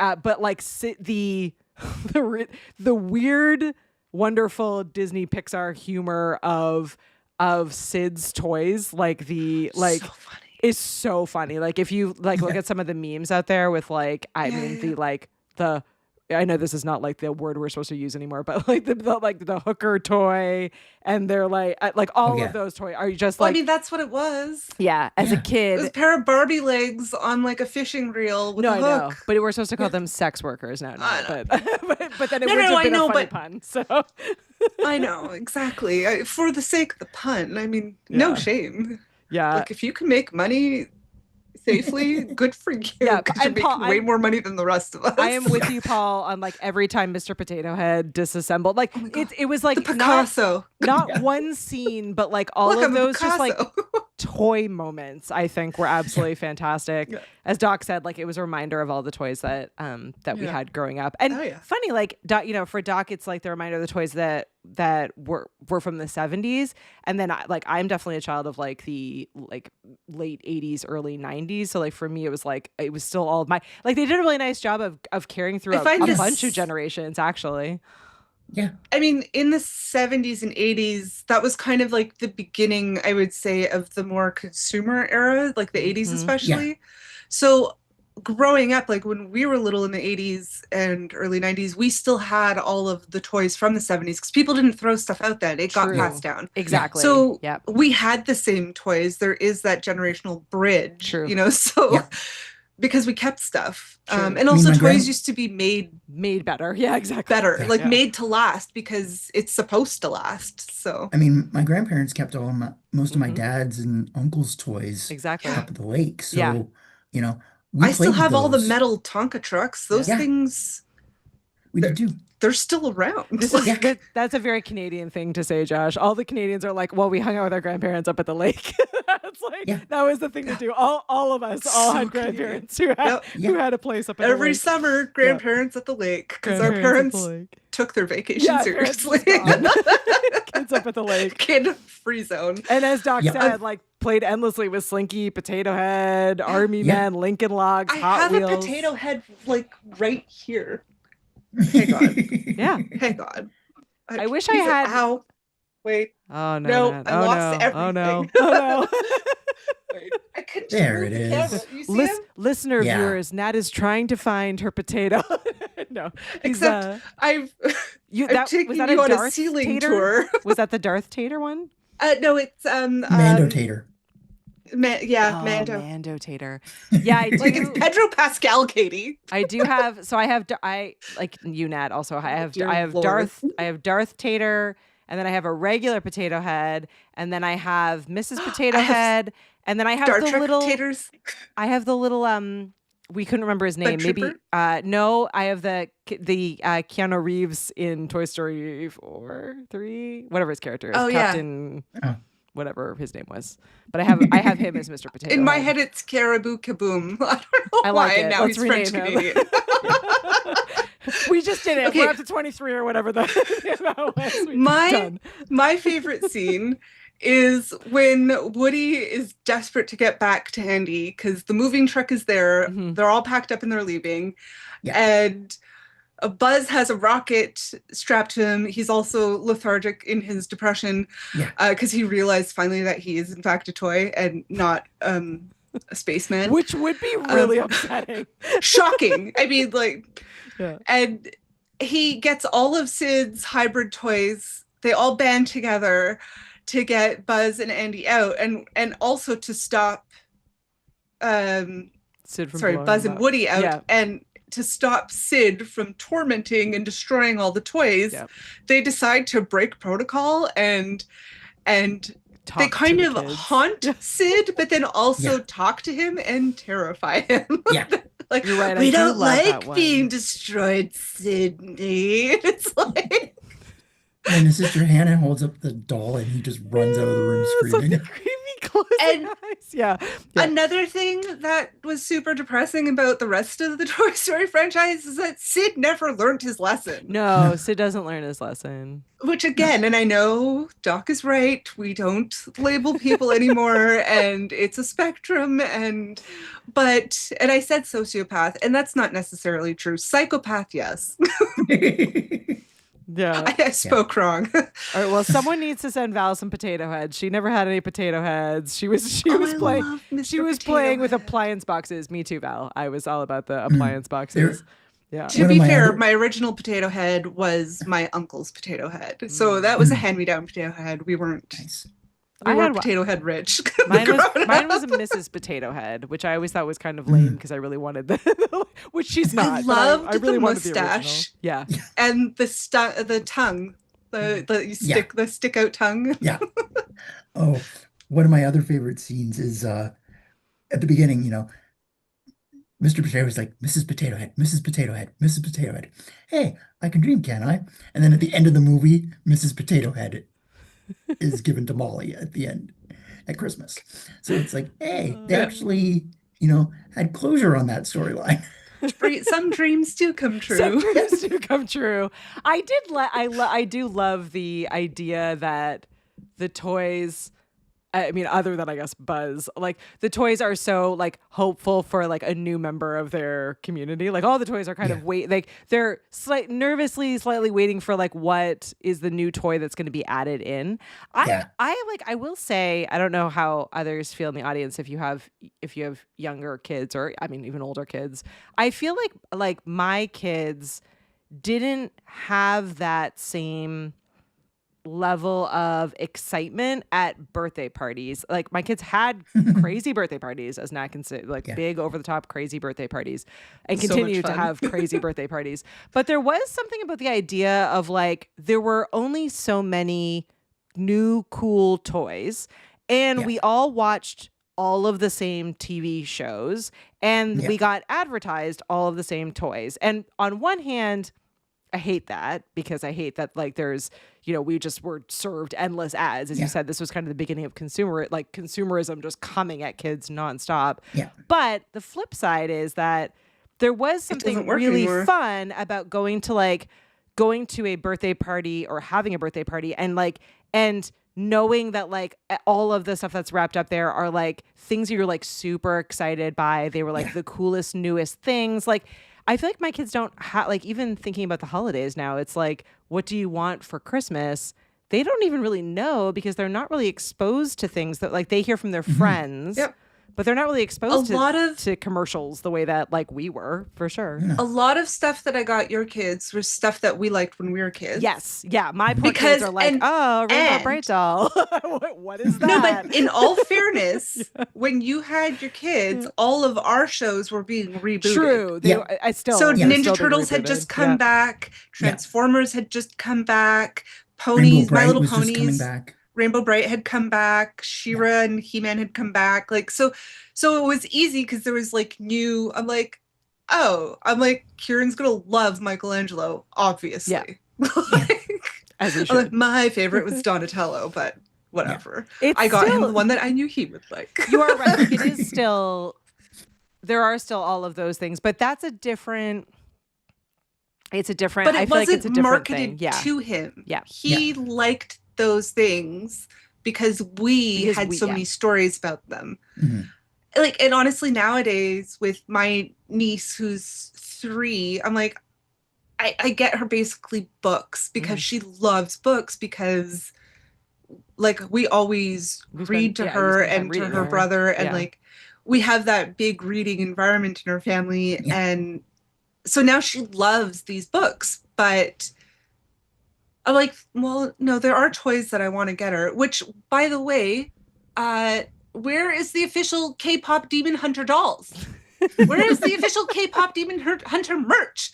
the weird, wonderful Disney Pixar humor of Sid's toys, like the like. So funny. Is so funny. Like if you like look at some of the memes out there with like I know this is not like the word we're supposed to use anymore, but like the hooker toy, and they're like all of those toys are just like. I mean, that's what it was. Yeah, as a kid, it was a pair of Barbie legs on like a fishing reel with a hook. I know, but we're supposed to call them sex workers now. But then it would have been a funny pun. So I know exactly for the sake of the pun. I mean, no shame. Yeah, like if you can make money safely, good for you. Yeah, you're making way more money than the rest of us. I am with you, Paul, on like every time Mr. Potato Head disassembled. Like it was like the Picasso. Not one scene, but like all of those just like toy moments, I think were absolutely fantastic. Yeah. As Doc said, like it was a reminder of all the toys that we had growing up. And funny, like Doc, for Doc, it's like the reminder of the toys that were from the 70s. And then I'm definitely a child of like the like late 80s, early 90s. So like for me, it was still all of my, like they did a really nice job of carrying through a bunch of generations, actually. Yeah. I mean, in the 70s and 80s, that was kind of like the beginning, I would say, of the more consumer era, like the 80s especially. Yeah. So growing up, like when we were little in the 80s and early 90s, we still had all of the toys from the 70s because people didn't throw stuff out then. It got passed down. Exactly. So we had the same toys. There is that generational bridge, so because we kept stuff. And also toys used to be made better. Yeah, exactly. Better, made to last because it's supposed to last. So I mean, my grandparents kept most of my dad's and uncle's toys up at the lake. So, I still have all the metal Tonka trucks. Those things. We did too. They're still around. That's a very Canadian thing to say, Josh. All the Canadians are like, well, we hung out with our grandparents up at the lake. It's like that was the thing to do. All of us had grandparents who had a place up at the lake. Every summer, grandparents at the lake because our parents took their vacation seriously. Kids up at the lake. Kid free zone. And as Doc said, like played endlessly with Slinky, Potato Head, Army Men, Lincoln Logs, Hot Wheels. I have a Potato Head like right here. Hang on. Hang on. I wish I had. Ow. Wait. Oh no. I lost everything. Oh no. Wait, I couldn't. There it is. Listener viewers, Nat is trying to find her potato. No. Except I'm taking was that you a on Darth a ceiling Tater? tour. Was that the Darth Tater one? No, it's Mando Tater. Mando. Mando Tater. Yeah, I do. Like it's Pedro Pascal, Katie. I do have. So I like you, Nat. Also, I have Darth Tater, and then I have a regular Potato Head, and then I have Mrs. Potato Head, and then I have the little taters. I have the little we couldn't remember his name. Maybe no. I have the Keanu Reeves in Toy Story 4, 3, whatever his character is. Captain. Whatever his name was, but I have him as Mr. Potato. In my head, it's Caribou Kaboom. I don't know why. And now he's French Canadian. We just did it. Okay. We're up to 23 or whatever the My favorite scene is when Woody is desperate to get back to Andy because the moving truck is there. Mm-hmm. They're all packed up and they're leaving, and Buzz has a rocket strapped to him. He's also lethargic in his depression because he realized finally that he is in fact a toy and not a spaceman. Which would be really upsetting. Shocking. I mean, and he gets all of Sid's hybrid toys. They all band together to get Buzz and Andy out and also to stop Buzz and Woody out and to stop Sid from tormenting and destroying all the toys. They decide to break protocol and they kind of haunt Sid, but then also talk to him and terrify him. Like, you're right, we don't like being destroyed, Sydney. It's like. And his sister Hannah holds up the doll and he just runs out of the room screaming. Creepy And eyes. Yeah. Another thing that was super depressing about the rest of the Toy Story franchise is that Sid never learned his lesson. No, Sid doesn't learn his lesson. Which again, and I know Doc is right, we don't label people anymore, and it's a spectrum, and I said sociopath, and that's not necessarily true. Psychopath, yes. Yeah. I spoke wrong. All right, well, someone needs to send Val some potato heads. She never had any potato heads. She was playing with appliance boxes. Me too, Val. I was all about the appliance boxes. Yeah. To be fair, my original potato head was my uncle's potato head. So that was a hand-me-down potato head. We weren't potato head rich. Mine was a Mrs. Potato Head, which I always thought was kind of lame because I really wanted which she's not. I loved I really the wanted mustache. The original. Yeah. And the tongue. The stick out tongue. Yeah. Oh, one of my other favorite scenes is at the beginning, Mr. Potato was like, Mrs. Potato Head, Mrs. Potato Head, Mrs. Potato Head. Hey, I can dream, can't I? And then at the end of the movie, Mrs. Potato Head is given to Molly at the end at Christmas. So it's like, hey, they actually, had closure on that storyline. Some dreams do come true. Some dreams do come true. I do love the idea that the toys, I mean, other than I guess Buzz, like the toys are so like hopeful for like a new member of their community. Like all the toys are kind of they're nervously slightly waiting for like what is the new toy that's going to be added in. I will say, I don't know how others feel in the audience if you have younger kids or I mean even older kids. I feel like my kids didn't have that same level of excitement at birthday parties. Like my kids had crazy birthday parties, as Nat can say, big over the top crazy birthday parties, and continue to have crazy birthday parties. But there was something about the idea of like there were only so many new cool toys, and we all watched all of the same TV shows, and we got advertised all of the same toys. And on one hand, I hate that because I hate that like there's, we just were served endless ads. As you said, this was kind of the beginning of consumerism just coming at kids nonstop. Yeah. But the flip side is that there was something really fun about going to a birthday party or having a birthday party and knowing that like all of the stuff that's wrapped up there are like things you're like super excited by. They were like the coolest, newest things. Like, I feel like my kids don't have, like, even thinking about the holidays now, it's like, what do you want for Christmas? They don't even really know because they're not really exposed to things that, like, they hear from their friends. Yep. But they're not really exposed to commercials the way that like we were, for sure. A lot of stuff that I got your kids was stuff that we liked when we were kids. Yes. Yeah. My poor kids are like, Rainbow Bright Doll. What is that? No, but in all fairness, when you had your kids, all of our shows were being rebooted. True. Ninja Turtles had just come back. Transformers had just come back. Ponies, My Little Ponies. Rainbow Bright had come back, She-Ra and He-Man had come back. Like, so it was easy because there was like new, I'm like, Kieran's going to love Michelangelo, obviously. Yeah. As he should. My favorite was Donatello, but whatever. I got him the one that I knew he would like. You are right. Like, it is still, there are still all of those things, but that's a different, it's a different, but I feel like it's a different thing. To him. Yeah. He liked those things because we had so many stories about them. Mm-hmm. Like, and honestly, nowadays with my niece who's 3, I'm like, I get her basically books because she loves books because like we always read to her and to her brother and like we have that big reading environment in our family and so now she loves these books, but I'm like, well, no, there are toys that I want to get her, which, by the way, where is the official K-pop Demon Hunter dolls? Where is the official K-pop Demon Hunter merch?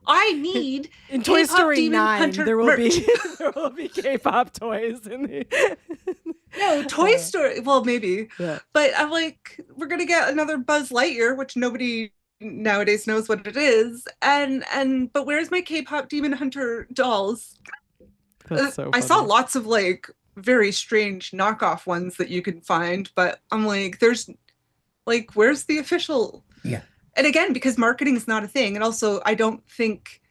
I need in Toy Story Demon 9. Hunter There will merch. be K-pop toys in the. No, Toy Story. Well, maybe, but I'm like, we're gonna get another Buzz Lightyear, which nobody nowadays knows what it is, and but where's my K-pop Demon Hunter dolls? That's so funny. I saw lots of like very strange knockoff ones that you can find, but I'm like, there's like, where's the official? Yeah. And again, because marketing is not a thing. And also, I think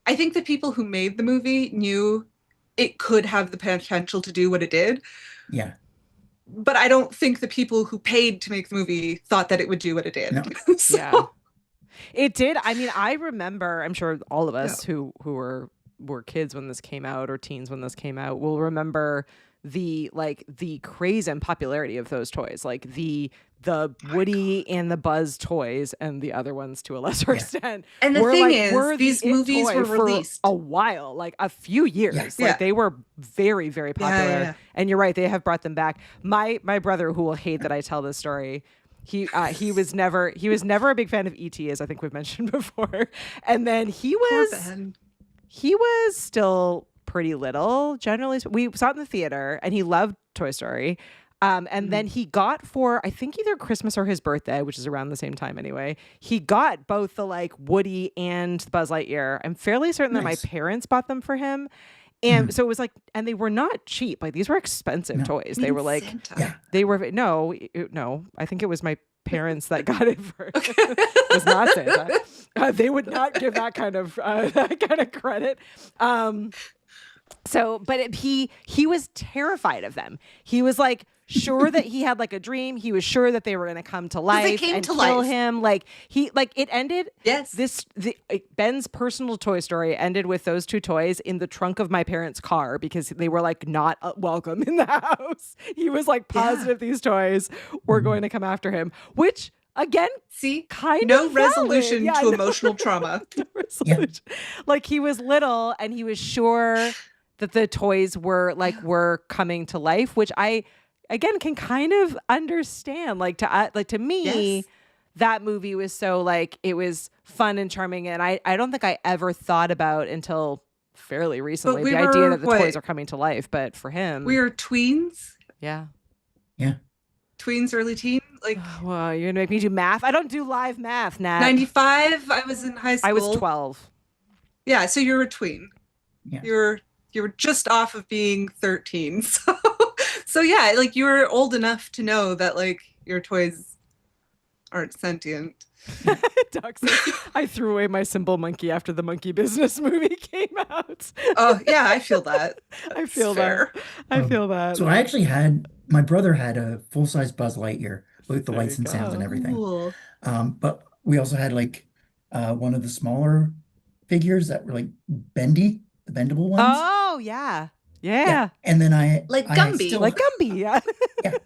the people who made the movie knew it could have the potential to do what it did. Yeah. But I don't think the people who paid to make the movie thought that it would do what it did. No. So, Yeah. It did. I mean, I remember, I'm sure all of us who were kids when this came out or teens when this came out will remember the craze and popularity of those toys, like the Woody and the Buzz toys, and the other ones to a lesser extent. And the thing is, these movies were released for a while, like a few years. Yeah. Like they were very, very popular. Yeah. And you're right, they have brought them back. My brother, who will hate that I tell this story, he was never a big fan of E.T., as I think we've mentioned before. And then he was still pretty little, generally. We saw it in the theater, and he loved Toy Story. And then he got, for I think either Christmas or his birthday, which is around the same time anyway, he got both the like Woody and Buzz Lightyear. I'm fairly certain that my parents bought them for him. And so it was like, and they were not cheap. Like these were expensive toys. They were like, they were, no, I think it was my parents that got it for, it was not Santa. They would not give that kind of credit. So, but he was terrified of them. He was like sure that he had like a dream. He was sure that they were going to come to life and kill him. Like it ended. Yes. Ben's personal Toy Story ended with those two toys in the trunk of my parents' car because they were like not welcome in the house. He was like positive these toys were going to come after him, which again, kind of resolution to emotional trauma. No resolution. Like he was little and he was sure that the toys were coming to life, which I again can kind of understand. Like to me, that movie was so like it was fun and charming, and I don't think I ever thought about until fairly recently the idea that the toys are coming to life. But for him, we were tweens. Yeah. Tweens, early teen. Like, well, you're gonna make me do math. I don't do live math, Nat. 95. I was in high school. I was 12. Yeah, so you were a tween. Yeah. You were just off of being 13. So yeah, like you were old enough to know that like your toys aren't sentient. Doug says, I threw away my Symbol monkey after the Monkey Business movie came out. Oh yeah, I feel that. I feel that. So I actually my brother had a full-size Buzz Lightyear with the lights and sounds and everything. Cool. But we also had like one of the smaller figures that were like bendy, the bendable ones. Oh yeah. And then I Gumby. still, Like Gumby, yeah. yeah,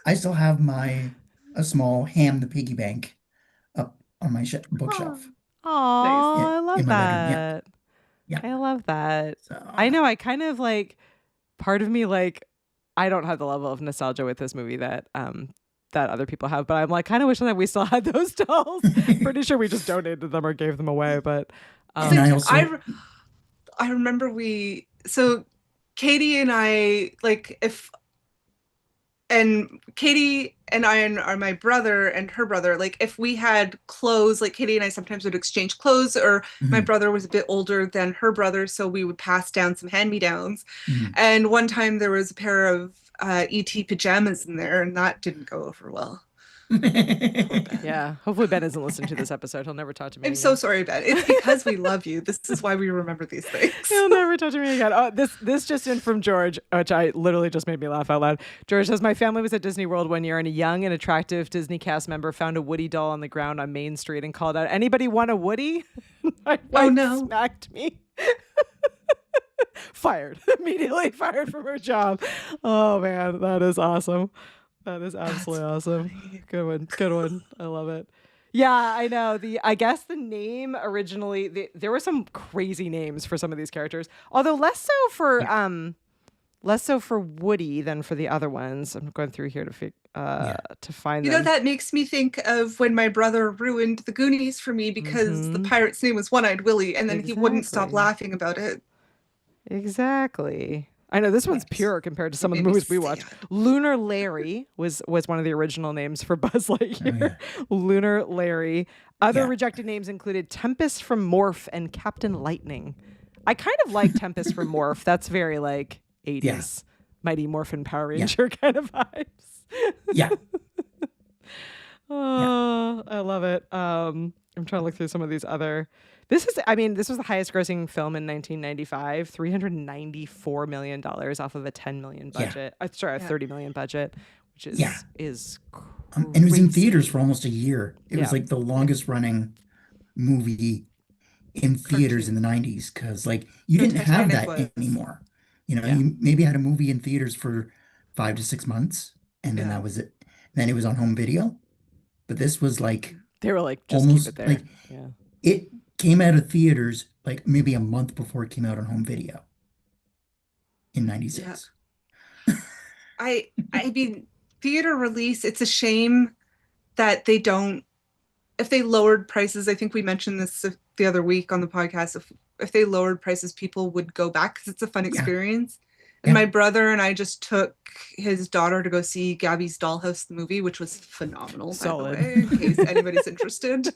I still have a small Ham the piggy bank up on my bookshelf. Oh, Yeah, I love in my bedroom, that. Yeah. I love that. So, I know. I kind of like part of me like I don't have the level of nostalgia with this movie that other people have, but I'm like kind of wishing that we still had those dolls. Pretty sure we just donated them or gave them away, but and I remember Katie and I Katie and I are my brother and her brother. Like if we had clothes, like Katie and I sometimes would exchange clothes, or my brother was a bit older than her brother, so we would pass down some hand-me-downs. And one time there was a pair of ET pajamas in there, and that didn't go over well. yeah. Hopefully Ben isn't listening to this episode. He'll never talk to me. I'm again. so sorry, Ben. It's because we love you. This is why we remember these things. He'll never touch me again. Oh, this just in from George, which I literally just made me laugh out loud. George says, my family was at Disney World one year and a young and attractive Disney cast member found a Woody doll on the ground on Main Street and called out, anybody want a Woody? My wife smacked me. Fired. Immediately fired from her job. Oh man, that is awesome. That is absolutely awesome. Good one. I love it. Yeah, I know. I guess the name originally, there were some crazy names for some of these characters, although less so for Woody than for the other ones. I'm going through here to find them. You know, that makes me think of when my brother ruined the Goonies for me because the pirate's name was One-Eyed Willie, and then he wouldn't stop laughing about it. Exactly. I know this one's pure compared to some of the movies we watched. Lunar Larry was one of the original names for Buzz Lightyear. Lunar Larry. Other rejected names included Tempest from Morph and Captain Lightning. I kind of like Tempest from Morph. That's very like 80s. Mighty Morphin Power Ranger kind of vibes. Yeah. Oh, I love it. I'm trying to look through some of these other. This was the highest grossing film in 1995, $394 million off of a 10 million budget. A $30 million budget, which is and it was in crazy. theaters for almost a year. It was like the longest running movie in theaters in the 90s, because like you didn't have that anymore. You know, you maybe had a movie in theaters for 5 to 6 months, and then that was it. Then it was on home video. But this was like they were like just almost keep it there. Like it came out of theaters like maybe a month before it came out on home video in 96. I mean, theater release, it's a shame that they don't, if they lowered prices, I think we mentioned this the other week on the podcast, if they lowered prices, people would go back because it's a fun experience. And my brother and I just took his daughter to go see Gabby's Dollhouse, the movie, which was phenomenal, Solid. by the way, in case anybody's interested.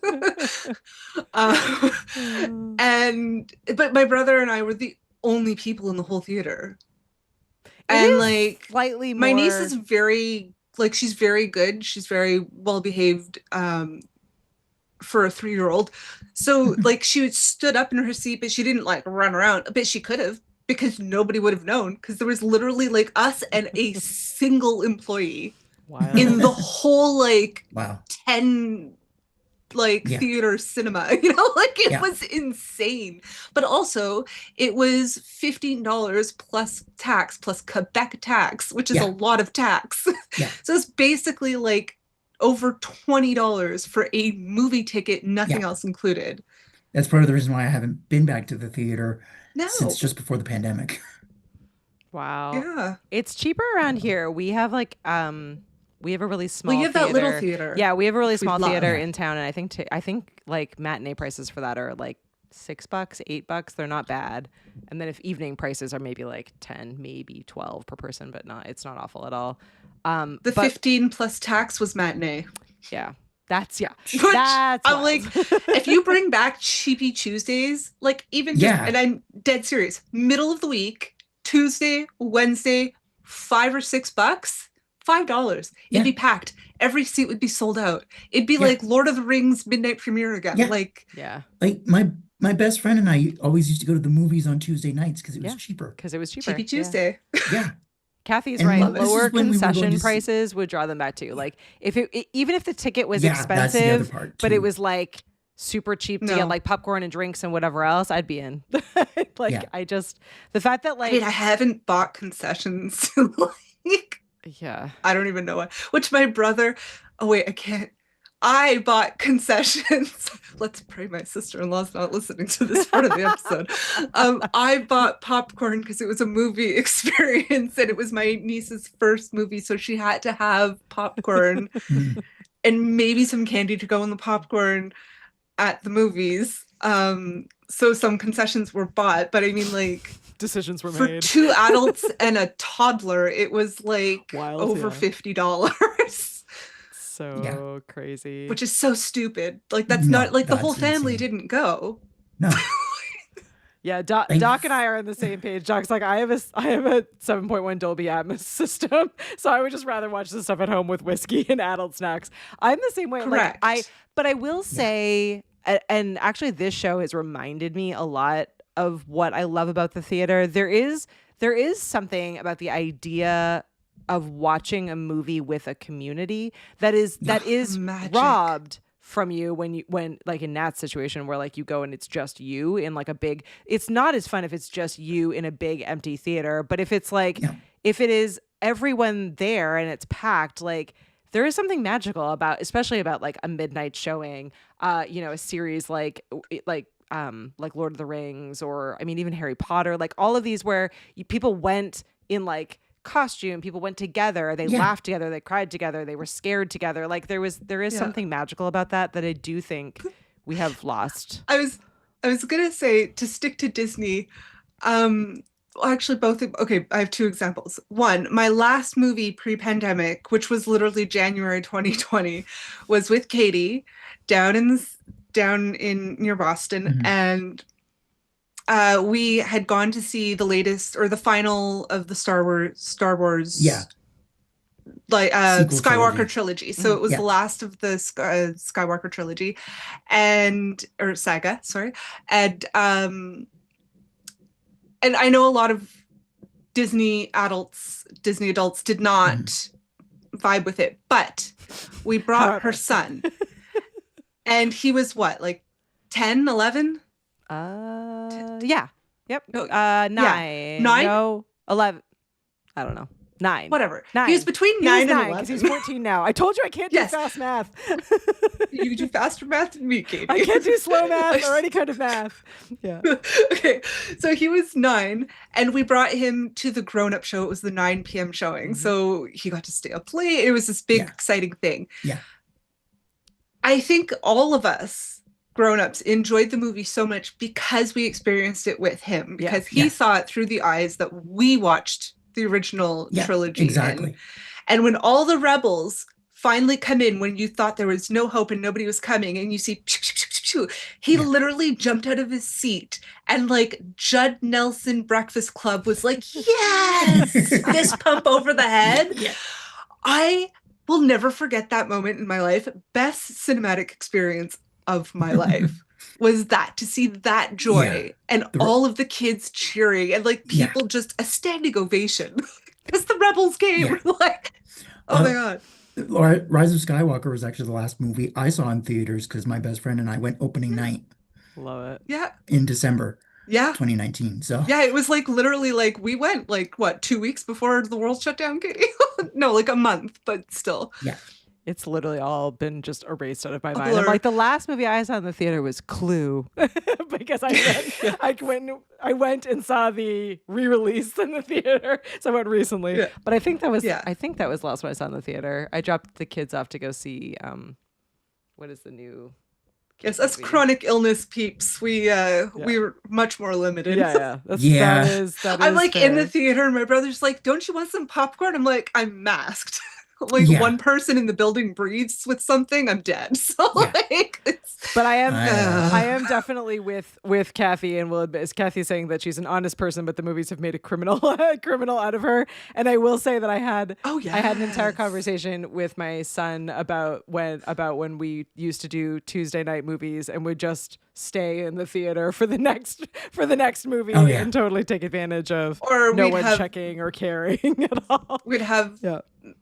But my brother and I were the only people in the whole theater. And like slightly more... my niece is very, like, she's very good. She's very well behaved for a 3-year-old. So like she stood up in her seat, but she didn't like run around. But she could have, because nobody would have known, because there was literally like us and a single employee in the whole like 10 theater cinema, you know, like it was insane. But also it was $15 plus tax, plus Quebec tax, which is a lot of tax. So it's basically like over $20 for a movie ticket, nothing else included. That's part of the reason why I haven't been back to the theater since just before the pandemic. Wow. Yeah. It's cheaper around here. We have like we have a really small you have theater. that little theater. Yeah, we have a really small theater in town, and I think like matinee prices for that are like $6, $8. They're not bad. And then if evening prices are maybe like 10, maybe 12 per person, but it's not awful at all. The 15 plus tax was matinee. Yeah. That's Which, that's I'm like, if you bring back Cheapy Tuesdays, like even just, and I'm dead serious, middle of the week, Tuesday, Wednesday, $5 or $6, $5. It'd be packed. Every seat would be sold out. It'd be like Lord of the Rings midnight premiere again. Like my best friend and I always used to go to the movies on Tuesday nights because it was cheaper. Because it was cheaper. Cheapy Tuesday. Yeah. Kathy's right. Lower concession prices would draw them back too. Like even if the ticket was expensive, but it was like super cheap to get like popcorn and drinks and whatever else, I'd be in. I just, the fact that like, I mean, I haven't bought concessions. I don't even know what, which my brother, I bought concessions. Let's pray my sister-in-law's not listening to this part of the episode. I bought popcorn because it was a movie experience and it was my niece's first movie. So she had to have popcorn and maybe some candy to go in the popcorn at the movies. So some concessions were bought, but I mean, like, decisions were made. For 2 adults and a toddler, it was like over $50. So crazy, which is so stupid. Like that's not like the whole family didn't go. No. Yeah, Doc and I are on the same page. Doc's like, I have a 7.1 Dolby Atmos system, so I would just rather watch this stuff at home with whiskey and adult snacks. I'm the same way. Correct. But I will say, and actually, this show has reminded me a lot of what I love about the theater. There is something about the idea of watching a movie with a community that is magic. robbed from you when like in Nat's situation where like you go and it's just you in like a big, it's not as fun if it's just you in a big empty theater, but if it's like if it is everyone there and it's packed, like there is something magical about, especially about like a midnight showing, a series like Lord of the Rings, or I mean even Harry Potter, like all of these where people went in like costume, people went together, they laughed together, they cried together, they were scared together. Like there is something magical about that I do think we have lost. I was gonna say, to stick to Disney, actually I have 2 examples. One, my last movie pre-pandemic, which was literally January 2020, was with Katie down in near Boston, and we had gone to see the latest or the final of the Star Wars Yeah. like Sequel Skywalker trilogy. So it was Yeah. the last of the Skywalker trilogy or saga, sorry. And I know a lot of Disney adults did not vibe with it, but we brought her son. And he was what, like 10, 11? Yeah. Yep. No, 9. yeah. 9? No, 11. I don't know. 9. Whatever. 9. He was between 9 and 11. Because he's 14 now. I told you I can't do fast math. You do faster math than me, Katie. I can't do slow math or any kind of math. Yeah. Okay. So he was 9 and we brought him to the grown-up show. It was the 9 p.m. showing. So he got to stay up late. It was this big, exciting thing. Yeah. I think all of us grown-ups enjoyed the movie so much because we experienced it with him, because he saw it through the eyes that we watched the original trilogy. Exactly. And when all the rebels finally come in, when you thought there was no hope and nobody was coming, and you see he literally jumped out of his seat, and like Judd Nelson Breakfast Club was like, yes, fist pump over the head. Yeah. I will never forget that moment in my life. Best cinematic experience of my life was that, to see that joy and all of the kids cheering and like people just a standing ovation because the rebels came. Like, oh my God. Rise of Skywalker was actually the last movie I saw in theaters because my best friend and I went opening night. Love it. Yeah. In December. Yeah. 2019. So yeah, it was like literally like we went like what, 2 weeks before the world shut down, Katie? No, like a month, but still. Yeah. It's literally all been just erased out of my mind. I'm like, the last movie I saw in the theater was Clue, because I went and saw the re-release in the theater. So I went recently, but I think that was the last one I saw in the theater. I dropped the kids off to go see what is the new? Yes, us chronic illness peeps. We're much more limited. That is I'm like fair. in the theater, and my brother's like, "Don't you want some popcorn?" I'm like, "I'm masked." Like one person in the building breathes with something, I'm dead. So like, but I am definitely with Kathy, and will admit, Kathy saying that she's an honest person, but the movies have made a criminal out of her. And I will say that I had an entire conversation with my son about when we used to do Tuesday night movies and would just stay in the theater for the next movie and totally take advantage of no one checking or caring at all. We'd have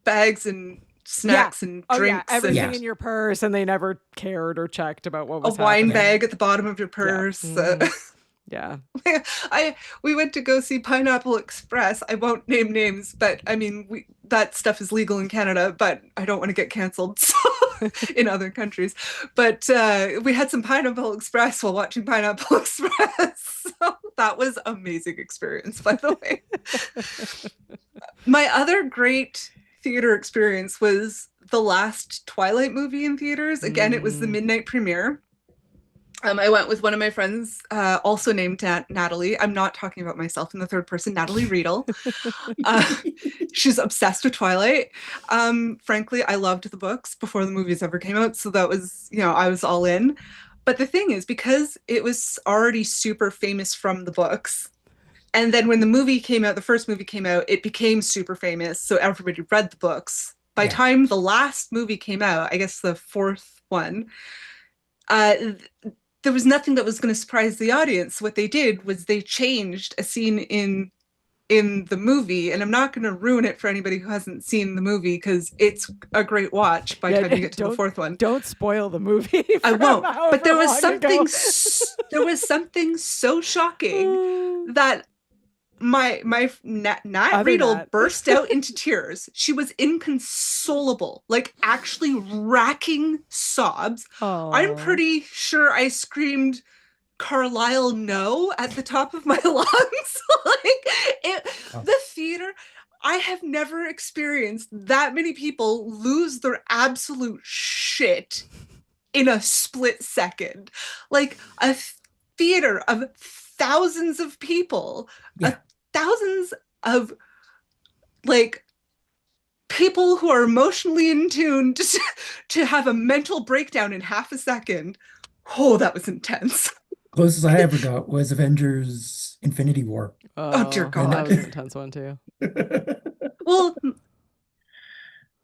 bags and snacks and drinks, everything in your purse, and they never cared or checked about what was a wine happening. bag at the bottom of your purse. We went to go see Pineapple Express. I won't name names, but I mean, that stuff is legal in Canada, but I don't want to get canceled in other countries. But we had some Pineapple Express while watching Pineapple Express. So that was an amazing experience, by the way. My other great theater experience was the last Twilight movie in theaters. Again, it was the midnight premiere. I went with one of my friends, also named Natalie. I'm not talking about myself in the third person, Natalie Riedel. She's obsessed with Twilight. Frankly, I loved the books before the movies ever came out. So that was, I was all in. But the thing is, because it was already super famous from the books, and then when the movie came out, the first movie came out, it became super famous. So everybody read the books. By the time the last movie came out, I guess the fourth one, there was nothing that was going to surprise the audience. What they did was they changed a scene in the movie, and I'm not going to ruin it for anybody who hasn't seen the movie because it's a great watch by the time you get to the fourth one. Don't spoil the movie. I won't. But there was something so shocking that my Nat Riedel burst out into tears. She was inconsolable, like actually racking sobs. Aww. I'm pretty sure I screamed Carlisle no at the top of my lungs. The theater, I have never experienced that many people lose their absolute shit in a split second. Like a theater of thousands of people, thousands of like people who are emotionally in tune to have a mental breakdown in half a second. Oh, that was intense. Closest I ever got was Avengers Infinity War. Oh, dear God. That was an intense one too. Well,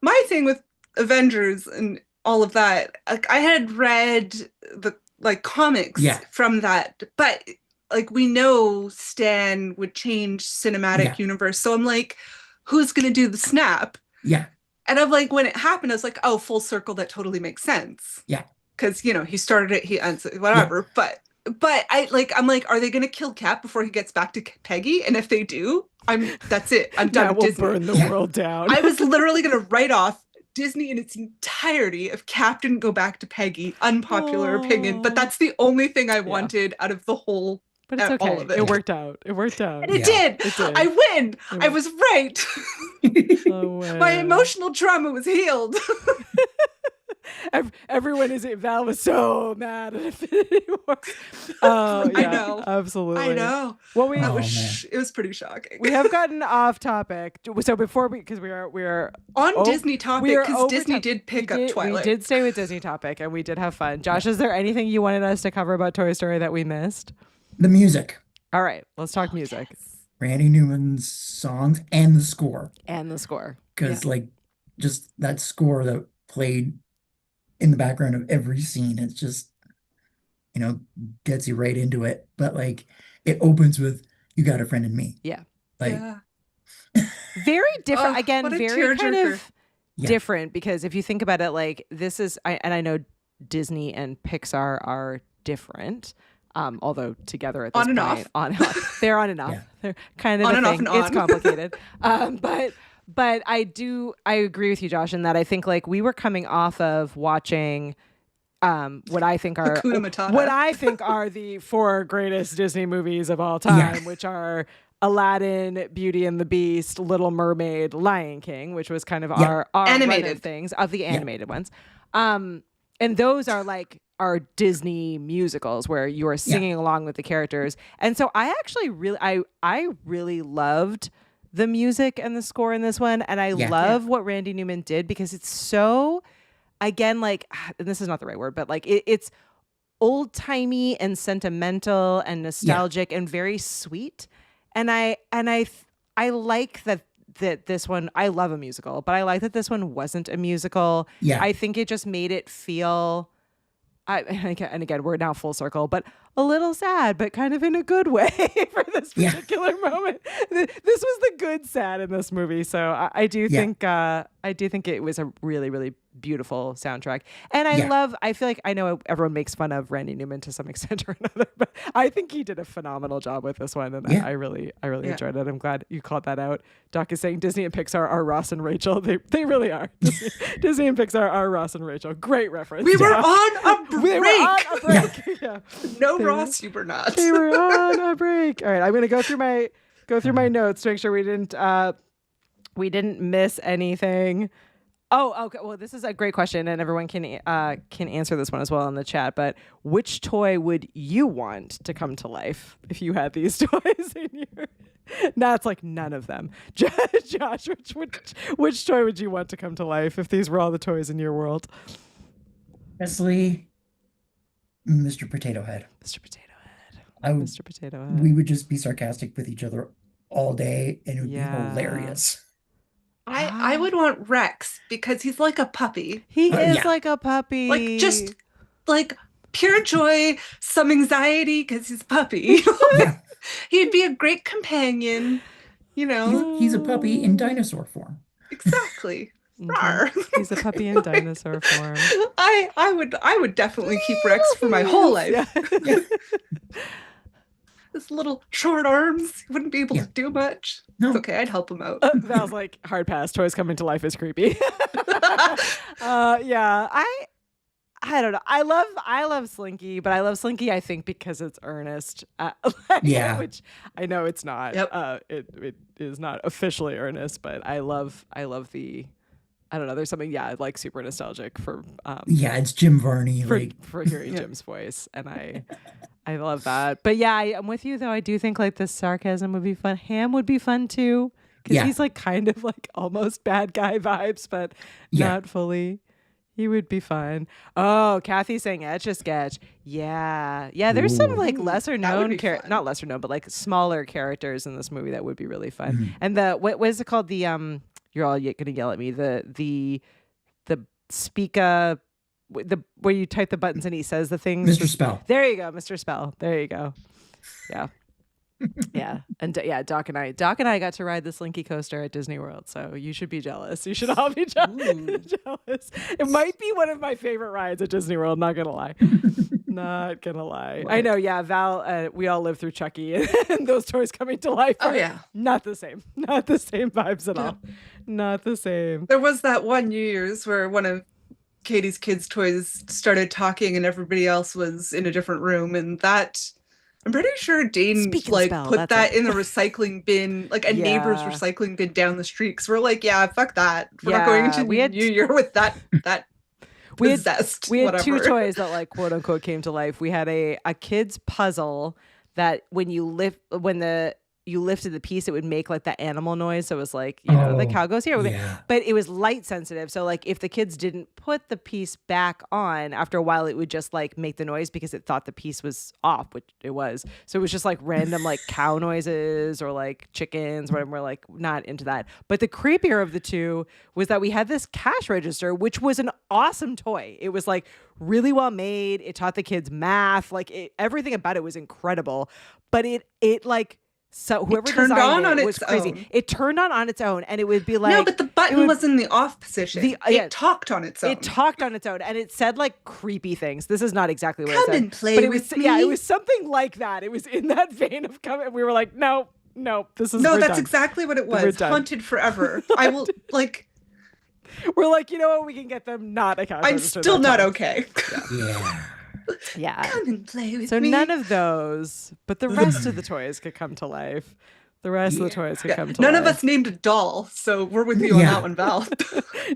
my thing with Avengers and all of that, like, I had read the comics from that, but like we know Stan would change cinematic universe, so I'm like, who's gonna do the snap? Yeah. And I'm like, when it happened, I was like, oh, full circle, that totally makes sense. Yeah. Because he started it, he ends it, whatever. Yeah. But I'm like, are they gonna kill Cap before he gets back to Peggy? And if they do, that's it. I'm done with Disney. We'll burn the world down. I was literally gonna write off Disney in its entirety if Cap didn't go back to Peggy. Unpopular opinion, but that's the only thing I wanted out of the whole. But it's okay. All of it. It worked out. It worked out. And it did. I win. I was right. My emotional trauma was healed. Everyone Val was so mad at Infinity War. Oh, yeah, I know. Absolutely. I know. Well, it was pretty shocking. We have gotten off topic. So before because we are on Disney topic, because Disney did pick up Twilight. We did stay with Disney topic and we did have fun. Josh, is there anything you wanted us to cover about Toy Story that we missed? The music. All right, let's talk music. Yes. Randy Newman's songs and the score. Because just that score that played in the background of every scene, it's just, gets you right into it. But it opens with "You Got a Friend in Me." Yeah. Very different. Again, very kind of different, because if you think about it, this is, and I know Disney and Pixar are different. Although together at this point, they're on and off. Yeah. They're kind of on a and thing. Off and it's complicated. But I agree with you, Josh, in that I think we were coming off of watching what I think are the 4 greatest Disney movies of all time, which are Aladdin, Beauty and the Beast, Little Mermaid, Lion King, which was kind of our animated things of the animated ones. And those are are Disney musicals where you are singing along with the characters. And so I actually I really loved the music and the score in this one. And I love what Randy Newman did, because it's so, again, and this is not the right word, but it's old-timey and sentimental and nostalgic and very sweet. And I like that this one, I love a musical, but I like that this one wasn't a musical. Yeah. I think it just made it feel, and again, we're now full circle, but a little sad, but kind of in a good way for this particular moment. This was the good sad in this movie. So I do think it was a really, really beautiful soundtrack. And I feel like I know everyone makes fun of Randy Newman to some extent or another, but I think he did a phenomenal job with this one. And I really enjoyed it. I'm glad you called that out. Doc is saying Disney and Pixar are Ross and Rachel. They really are. Disney and Pixar are Ross and Rachel. Great reference. We were on a break. We were on a break. Yeah. No, Ross, you were not. We were on a break. All right, I'm gonna go through my notes to make sure we didn't miss anything. Oh, okay. Well, this is a great question, and everyone can answer this one as well in the chat. But which toy would you want to come to life if you had these toys in your? Now it's none of them. Josh, which toy would you want to come to life if these were all the toys in your world? Honestly, Mr. Potato Head. Mr. Potato Head. Mr. Potato Head. We would just be sarcastic with each other all day, and it would be hilarious. I would want Rex, because he's like a puppy. He is like a puppy. Just pure joy, some anxiety because he's a puppy. He'd be a great companion, He's a puppy in dinosaur form. Exactly. He's a puppy in dinosaur form. I would definitely keep Rex for my whole life. Yeah. His little short arms, he wouldn't be able to do much. No. It's okay, I'd help him out. Val's hard pass. Toys coming to life is creepy. I don't know. I love Slinky, but I love Slinky, I think, because it's earnest. Which I know it's not. Yep. It is not officially earnest, but I love the. I don't know. There's something, super nostalgic for. It's Jim Varney. For hearing Jim's voice, and I love that. But I'm with you though. I do think the sarcasm would be fun. Ham would be fun too, because he's kind of almost bad guy vibes, but not fully. He would be fun. Oh, Kathy's saying Etch a Sketch. Yeah. Yeah, there's some like lesser known not lesser known, but like smaller characters in this movie that would be really fun. And the what is it called? The you're all gonna yell at me. The speaker where you type the buttons and he says the things. Mr. Spell. There you go, Mr. Spell. There you go. Yeah. Yeah. And Doc and I got to ride the Slinky coaster at Disney World, so you should be jealous. You should all be jealous. It might be one of my favorite rides at Disney World, not gonna lie. Not gonna lie. I know, yeah, Val, we all lived through Chucky and those toys coming to life. Oh yeah. Not the same vibes at all. Not the same. There was that one New Year's where one of Katie's kids' toys started talking and everybody else was in a different room, and that I'm pretty sure Dane put that in the recycling bin, like a neighbor's recycling bin down the street. Cause we're like, yeah, fuck that. We're not going into New Year with that possessed. We had two toys that like quote unquote came to life. We had a kid's puzzle that when you lifted the piece, it would make like that animal noise. So it was like, the cow goes here. Yeah. But it was light sensitive. So like if the kids didn't put the piece back on, after a while, it would just like make the noise because it thought the piece was off, which it was. So it was just like random like cow noises or like chickens, whatever. We're like not into that. But the creepier of the two was that we had this cash register, which was an awesome toy. It was like really well made. It taught the kids math. Like everything about it was incredible. But it like, so whoever turned on it was crazy. Own. It turned on its own, and it would be like no, but the button was in the off position. It talked on its own. It talked on its own, and it said like creepy things. This is not exactly what Come it said. And play but it with was, me. Yeah, it was something like that. It was in that vein of coming. We were like, no, this is that's done. exactly what it was. Haunted forever. I will like. We're like, you know what? We can get them not a couch. I'm still not okay. Yeah. Yeah. Come and play with me. So none of those, but the rest of the toys could come to life. The rest of the toys could come to life. None life. of us named a doll, so we're with you on that one, Val.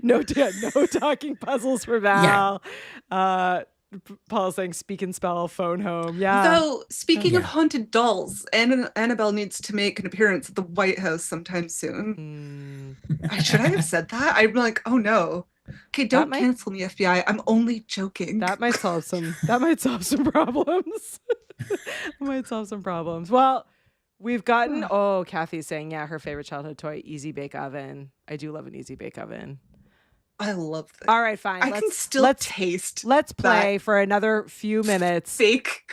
No talking puzzles for Val. Paul's saying speak and spell, phone home. Yeah. So speaking of haunted dolls, Annabelle needs to make an appearance at the White House sometime soon. Should I have said that? I'm like, oh no. Okay, don't cancel me, FBI. I'm only joking. That might solve some problems. Well, we've gotten Kathy's saying, her favorite childhood toy, Easy Bake Oven. I do love an Easy Bake Oven. I love that. All right, fine. I can still taste. Let's play for another few minutes. Fake.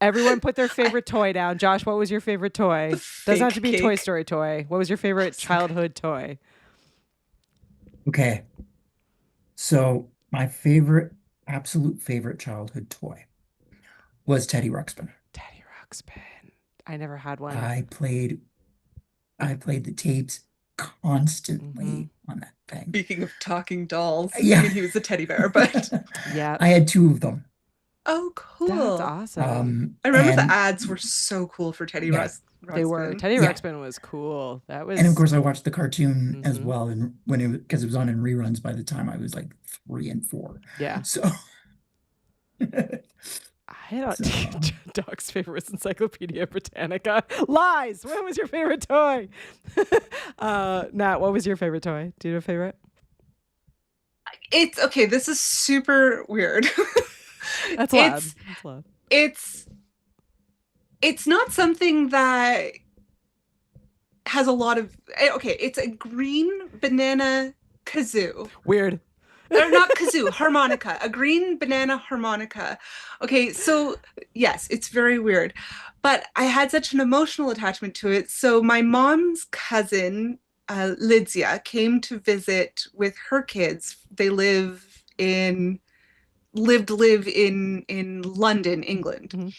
Everyone put their favorite toy down. Josh, what was your favorite toy? Doesn't have to be a Toy Story toy. What was your favorite childhood toy? Okay. So my absolute favorite childhood toy was Teddy Ruxpin. Teddy Ruxpin. I never had one. I played the tapes constantly on that thing. Speaking of talking dolls, he was a teddy bear, but I had two of them. Oh, cool! That's awesome. I remember the ads were so cool for Teddy Ruxpin. They were. Teddy Ruxpin was cool. That was, and of course I watched the cartoon as well, and because it was on in reruns by the time I was like 3 and 4. Yeah. So I don't. Doc's favorite was Encyclopedia Britannica. Lies. What was your favorite toy? Nat, what was your favorite toy? Do you have a favorite? It's okay. This is super weird. That's loud. It's not something that has a lot of. Okay, it's a green banana kazoo. Weird. Or not kazoo, harmonica. A green banana harmonica. Okay, so yes, it's very weird. But I had such an emotional attachment to it. So my mom's cousin, Lydia, came to visit with her kids. They live in London, England.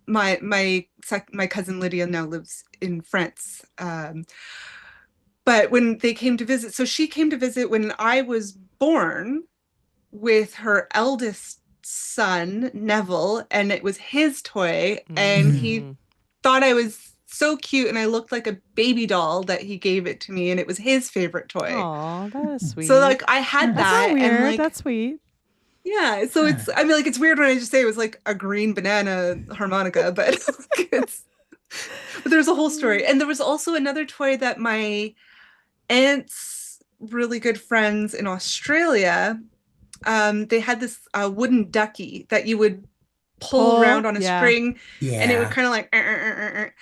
My cousin Lydia now lives in France. But when they came to visit, so she came to visit when I was born with her eldest son, Neville, and it was his toy. And he thought I was so cute and I looked like a baby doll that he gave it to me, and it was his favorite toy. Oh, that is sweet. So like I had That's that. not weird. And like, that's sweet. Yeah, so it's, I mean, like, it's weird when I just say it was like a green banana harmonica, but but there's a whole story. And there was also another toy that my aunts really good friends in Australia, they had this wooden ducky that you would pull around on a string, and it would kind of like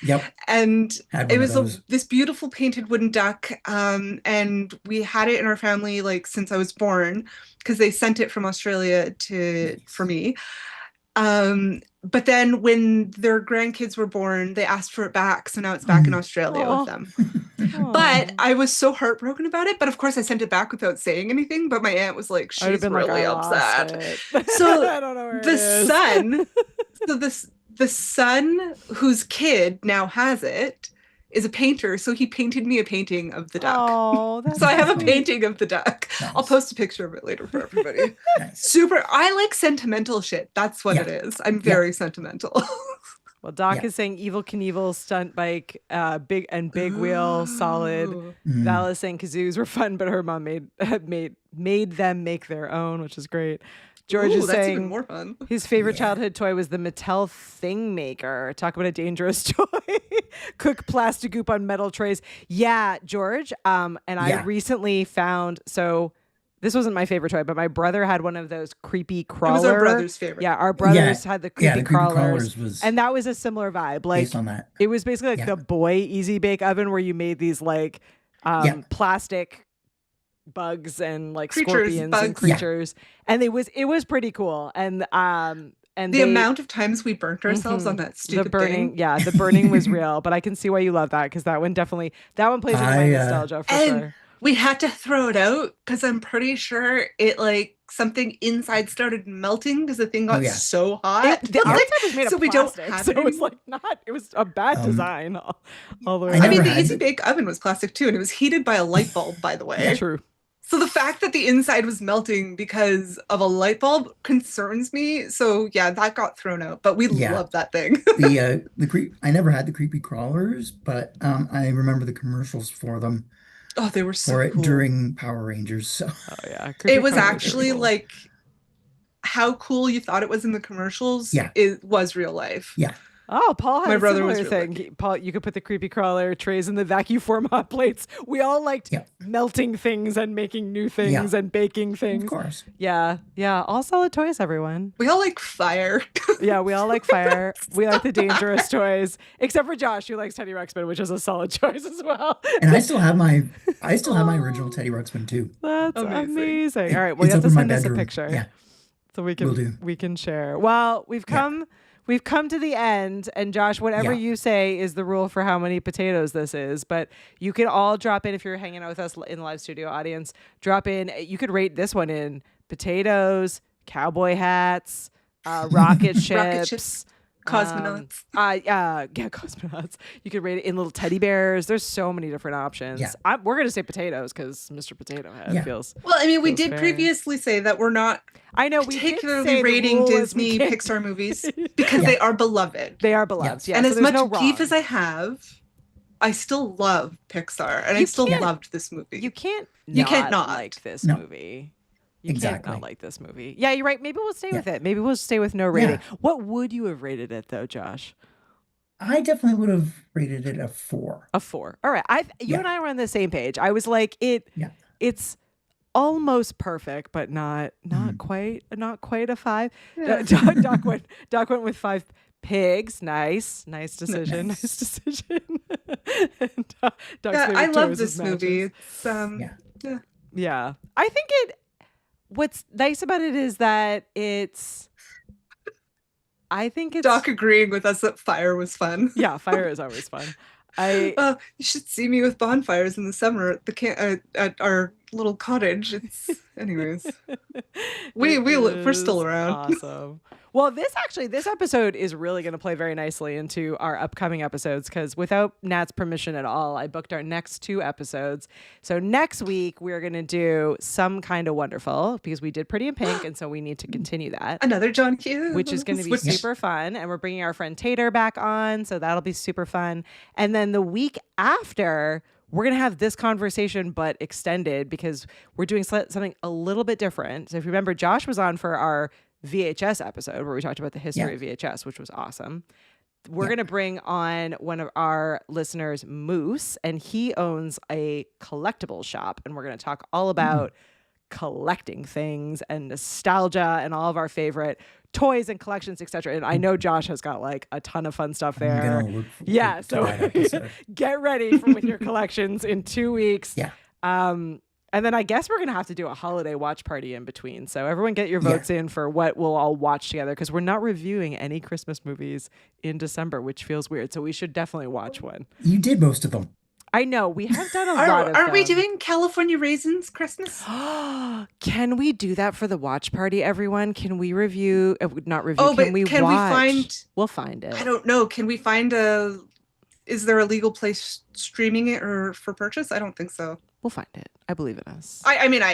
Yep. And Had it one of was those. this beautiful painted wooden duck, and we had it in our family like since I was born, because they sent it from Australia for me. But then when their grandkids were born, they asked for it back, so now it's back in Australia with them. But I was so heartbroken about it. But of course, I sent it back without saying anything. But my aunt was like, "She's really upset." So I don't know where the it is. son, the son whose kid now has it is a painter. So he painted me a painting of the duck. Oh, that's so I have a sweet. painting of the duck. Nice. I'll post a picture of it later for everybody. Nice. I like sentimental shit. That's what it is. I'm very sentimental. Well, Doc is saying Evel Knievel, stunt bike, big wheel, solid. Val is saying kazoos were fun, but her mom made them make their own, which is great. George is that's saying even more fun. His favorite childhood toy was the Mattel Thing Maker. Talk about a dangerous toy. Cook plastic goop on metal trays. Yeah, George. I recently found, so this wasn't my favorite toy, but my brother had one of those creepy crawler. It was our brother's favorite. Yeah, our brothers had the creepy crawlers. Was and that was a similar vibe. Like based on that. It was basically like the boy Easy Bake Oven where you made these like plastic bugs and like scorpions and creatures. And it was pretty cool. And the amount of times we burnt ourselves on that stupid thing. Yeah, the burning was real, but I can see why you love that, because that one plays into my nostalgia for sure. We had to throw it out because I'm pretty sure it like something inside started melting because the thing got so hot. The outside was made of we plastic, don't have so it it was like it was a bad design all the way. I mean, the Easy Bake Oven was plastic too, and it was heated by a light bulb, by the way. Yeah, true. So the fact that the inside was melting because of a light bulb concerns me. So yeah, that got thrown out. But we love that thing. I never had the creepy crawlers, but I remember the commercials for them. Oh, they were so cool. During Power Rangers. So. Oh yeah, it was actually like how cool you thought it was in the commercials. Yeah, it was real life. Yeah. Oh, Paul had my a brother similar was thing. Paul, you could put the creepy crawler trays in the vacuum form hot plates. We all liked melting things and making new things and baking things. Of course. Yeah. All solid toys, everyone. We all like fire. Yeah, we all like fire. We like the dangerous toys, except for Josh, who likes Teddy Ruxpin, which is a solid choice as well. And I still have my original Teddy Ruxpin too. That's amazing. All right, well, you have to send us a picture. Yeah. So we can share. Well, we've come to the end, and Josh, whatever you say is the rule for how many potatoes this is, but you can all drop in if you're hanging out with us in the live studio audience. Drop in. You could rate this one in potatoes, cowboy hats, rocket ships. Cosmonauts. Cosmonauts. You could rate it in little teddy bears. There's so many different options. Yeah. We're going to say potatoes because Mr. Potato Head feels. Well, I mean, we did fair. previously say that we're not particularly rating Disney Pixar movies because they are beloved. They are beloved. Yeah. And so as much beef as I have, I still love Pixar, and I still loved this movie. You can't not like this movie. You can't not like this movie. Yeah, you're right. Maybe we'll stay with it. Maybe we'll stay with no rating. Yeah. What would you have rated it though, Josh? I definitely would have rated it a 4. A 4. All right. You and I were on the same page. I was like, it's almost perfect, but not quite a 5. Yeah. Doc went with 5 pigs. Nice decision. Nice decision. And, I love this movie. It's yeah. I think what's nice about it is that I think it's Doc agreeing with us that fire was fun. Yeah, fire is always fun. You should see me with bonfires in the summer at our little cottage. Anyways, we're still around. Awesome. Well, this episode is really going to play very nicely into our upcoming episodes, because without Nat's permission at all, I booked our next 2 episodes. So next week we're going to do Some Kind of Wonderful, because we did Pretty in Pink, and so we need to continue that. Another John Hughes, which is going to be super fun, and we're bringing our friend Tater back on, so that'll be super fun. And then the week after, we're going to have this conversation, but extended, because we're doing something a little bit different. So if you remember, Josh was on for our VHS episode where we talked about the history of VHS, which was awesome. we're going to bring on one of our listeners, Moose, and he owns a collectible shop. And we're going to talk all about collecting things and nostalgia and all of our favorite toys and collections, etc. And I know Josh has got like a ton of fun stuff there. Yeah, so get ready with your collections in 2 weeks. Yeah. And then I guess we're going to have to do a holiday watch party in between. So everyone get your votes in for what we'll all watch together, because we're not reviewing any Christmas movies in December, which feels weird. So we should definitely watch one. You did most of them. I know. We have done a lot of them. Are we doing California Raisins Christmas? Can we do that for the watch party, everyone? Can we review? Not review. Oh, can we can watch? We'll find it. I don't know. Can we find is there a legal place streaming it or for purchase? I don't think so. We'll find it. I believe in us. I mean, I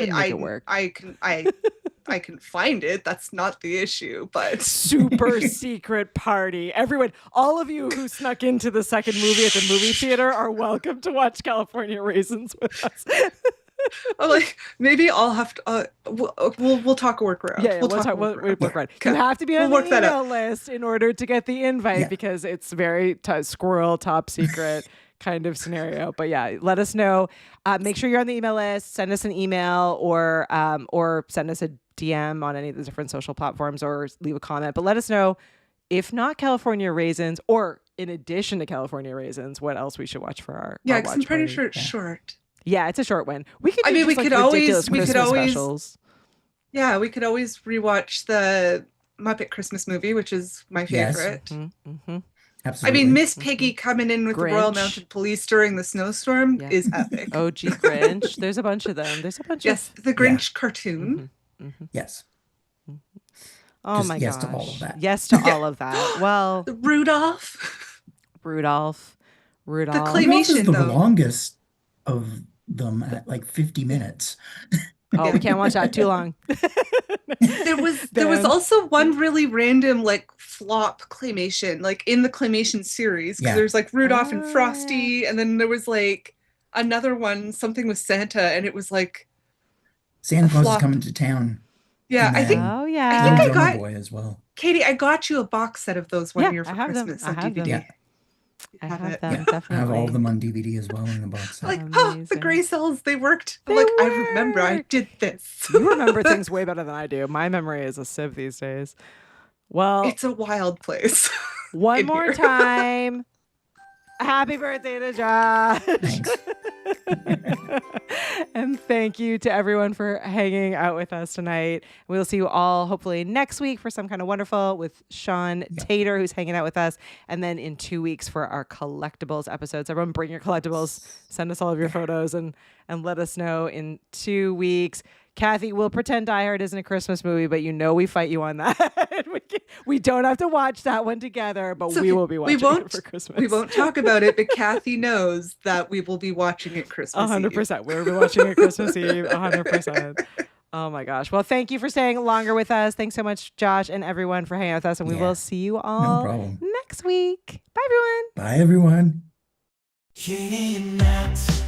can find it. That's not the issue, but super secret party. Everyone, all of you who snuck into the second movie at the movie theater are welcome to watch California Raisins with us. I'm like, maybe I'll have to. We'll talk a workaround. Yeah, we'll work around. You have to be on the email list in order to get the invite because it's very squirrel top secret kind of scenario. But yeah, let us know. Make sure you're on the email list. Send us an email or send us a DM on any of the different social platforms or leave a comment. But let us know, if not California Raisins, or in addition to California Raisins, what else we should watch for our because I'm pretty sure it's short. Yeah, it's a short one. We could. We could always specials. Yeah, we could always rewatch the Muppet Christmas movie, which is my favorite. Yes. Mm-hmm. Absolutely. I mean, Miss Piggy coming in with Grinch. the Royal Mounted Police during the snowstorm is epic. OG Grinch. There's a bunch of them. There's a bunch of the Grinch cartoon. Mm-hmm. Mm-hmm. Yes. Oh my gosh. Yes to all of that. Yes to all of that. Well, Rudolph. The claymation is the longest of them at like 50 minutes. Oh, we can't watch that too long. There was also one really random like flop claymation, like in the claymation series, because there's like Rudolph and Frosty, and then there was like another one, something with Santa, and it was like Santa Claus is coming to town. Yeah, I think I got Boy as well. Katie, I got you a box set of those one year for Christmas on DVD. Yeah. I have them, I definitely. have all of them on DVD as well in a box set. Like, the gray cells, they worked. I remember I did this. You remember things way better than I do. My memory is a sieve these days. Well, it's a wild place. One more time. Happy birthday to Josh. And thank you to everyone for hanging out with us tonight. We'll see you all hopefully next week for some kind of wonderful with Sean Tater, who's hanging out with us. And then in 2 weeks for our collectibles episodes. Everyone bring your collectibles. Send us all of your photos and let us know in 2 weeks. Kathy, we'll pretend Die Hard isn't a Christmas movie, but we fight you on that. We don't have to watch that one together, but we will be watching it for Christmas. We won't talk about it, but Kathy knows that we will be watching it Christmas 100%. We'll be watching it Christmas Eve, 100%. Oh my gosh. Well, thank you for staying longer with us. Thanks so much, Josh, and everyone for hanging out with us. And we will see you all next week. Bye, everyone. Bye, everyone. Kidnapped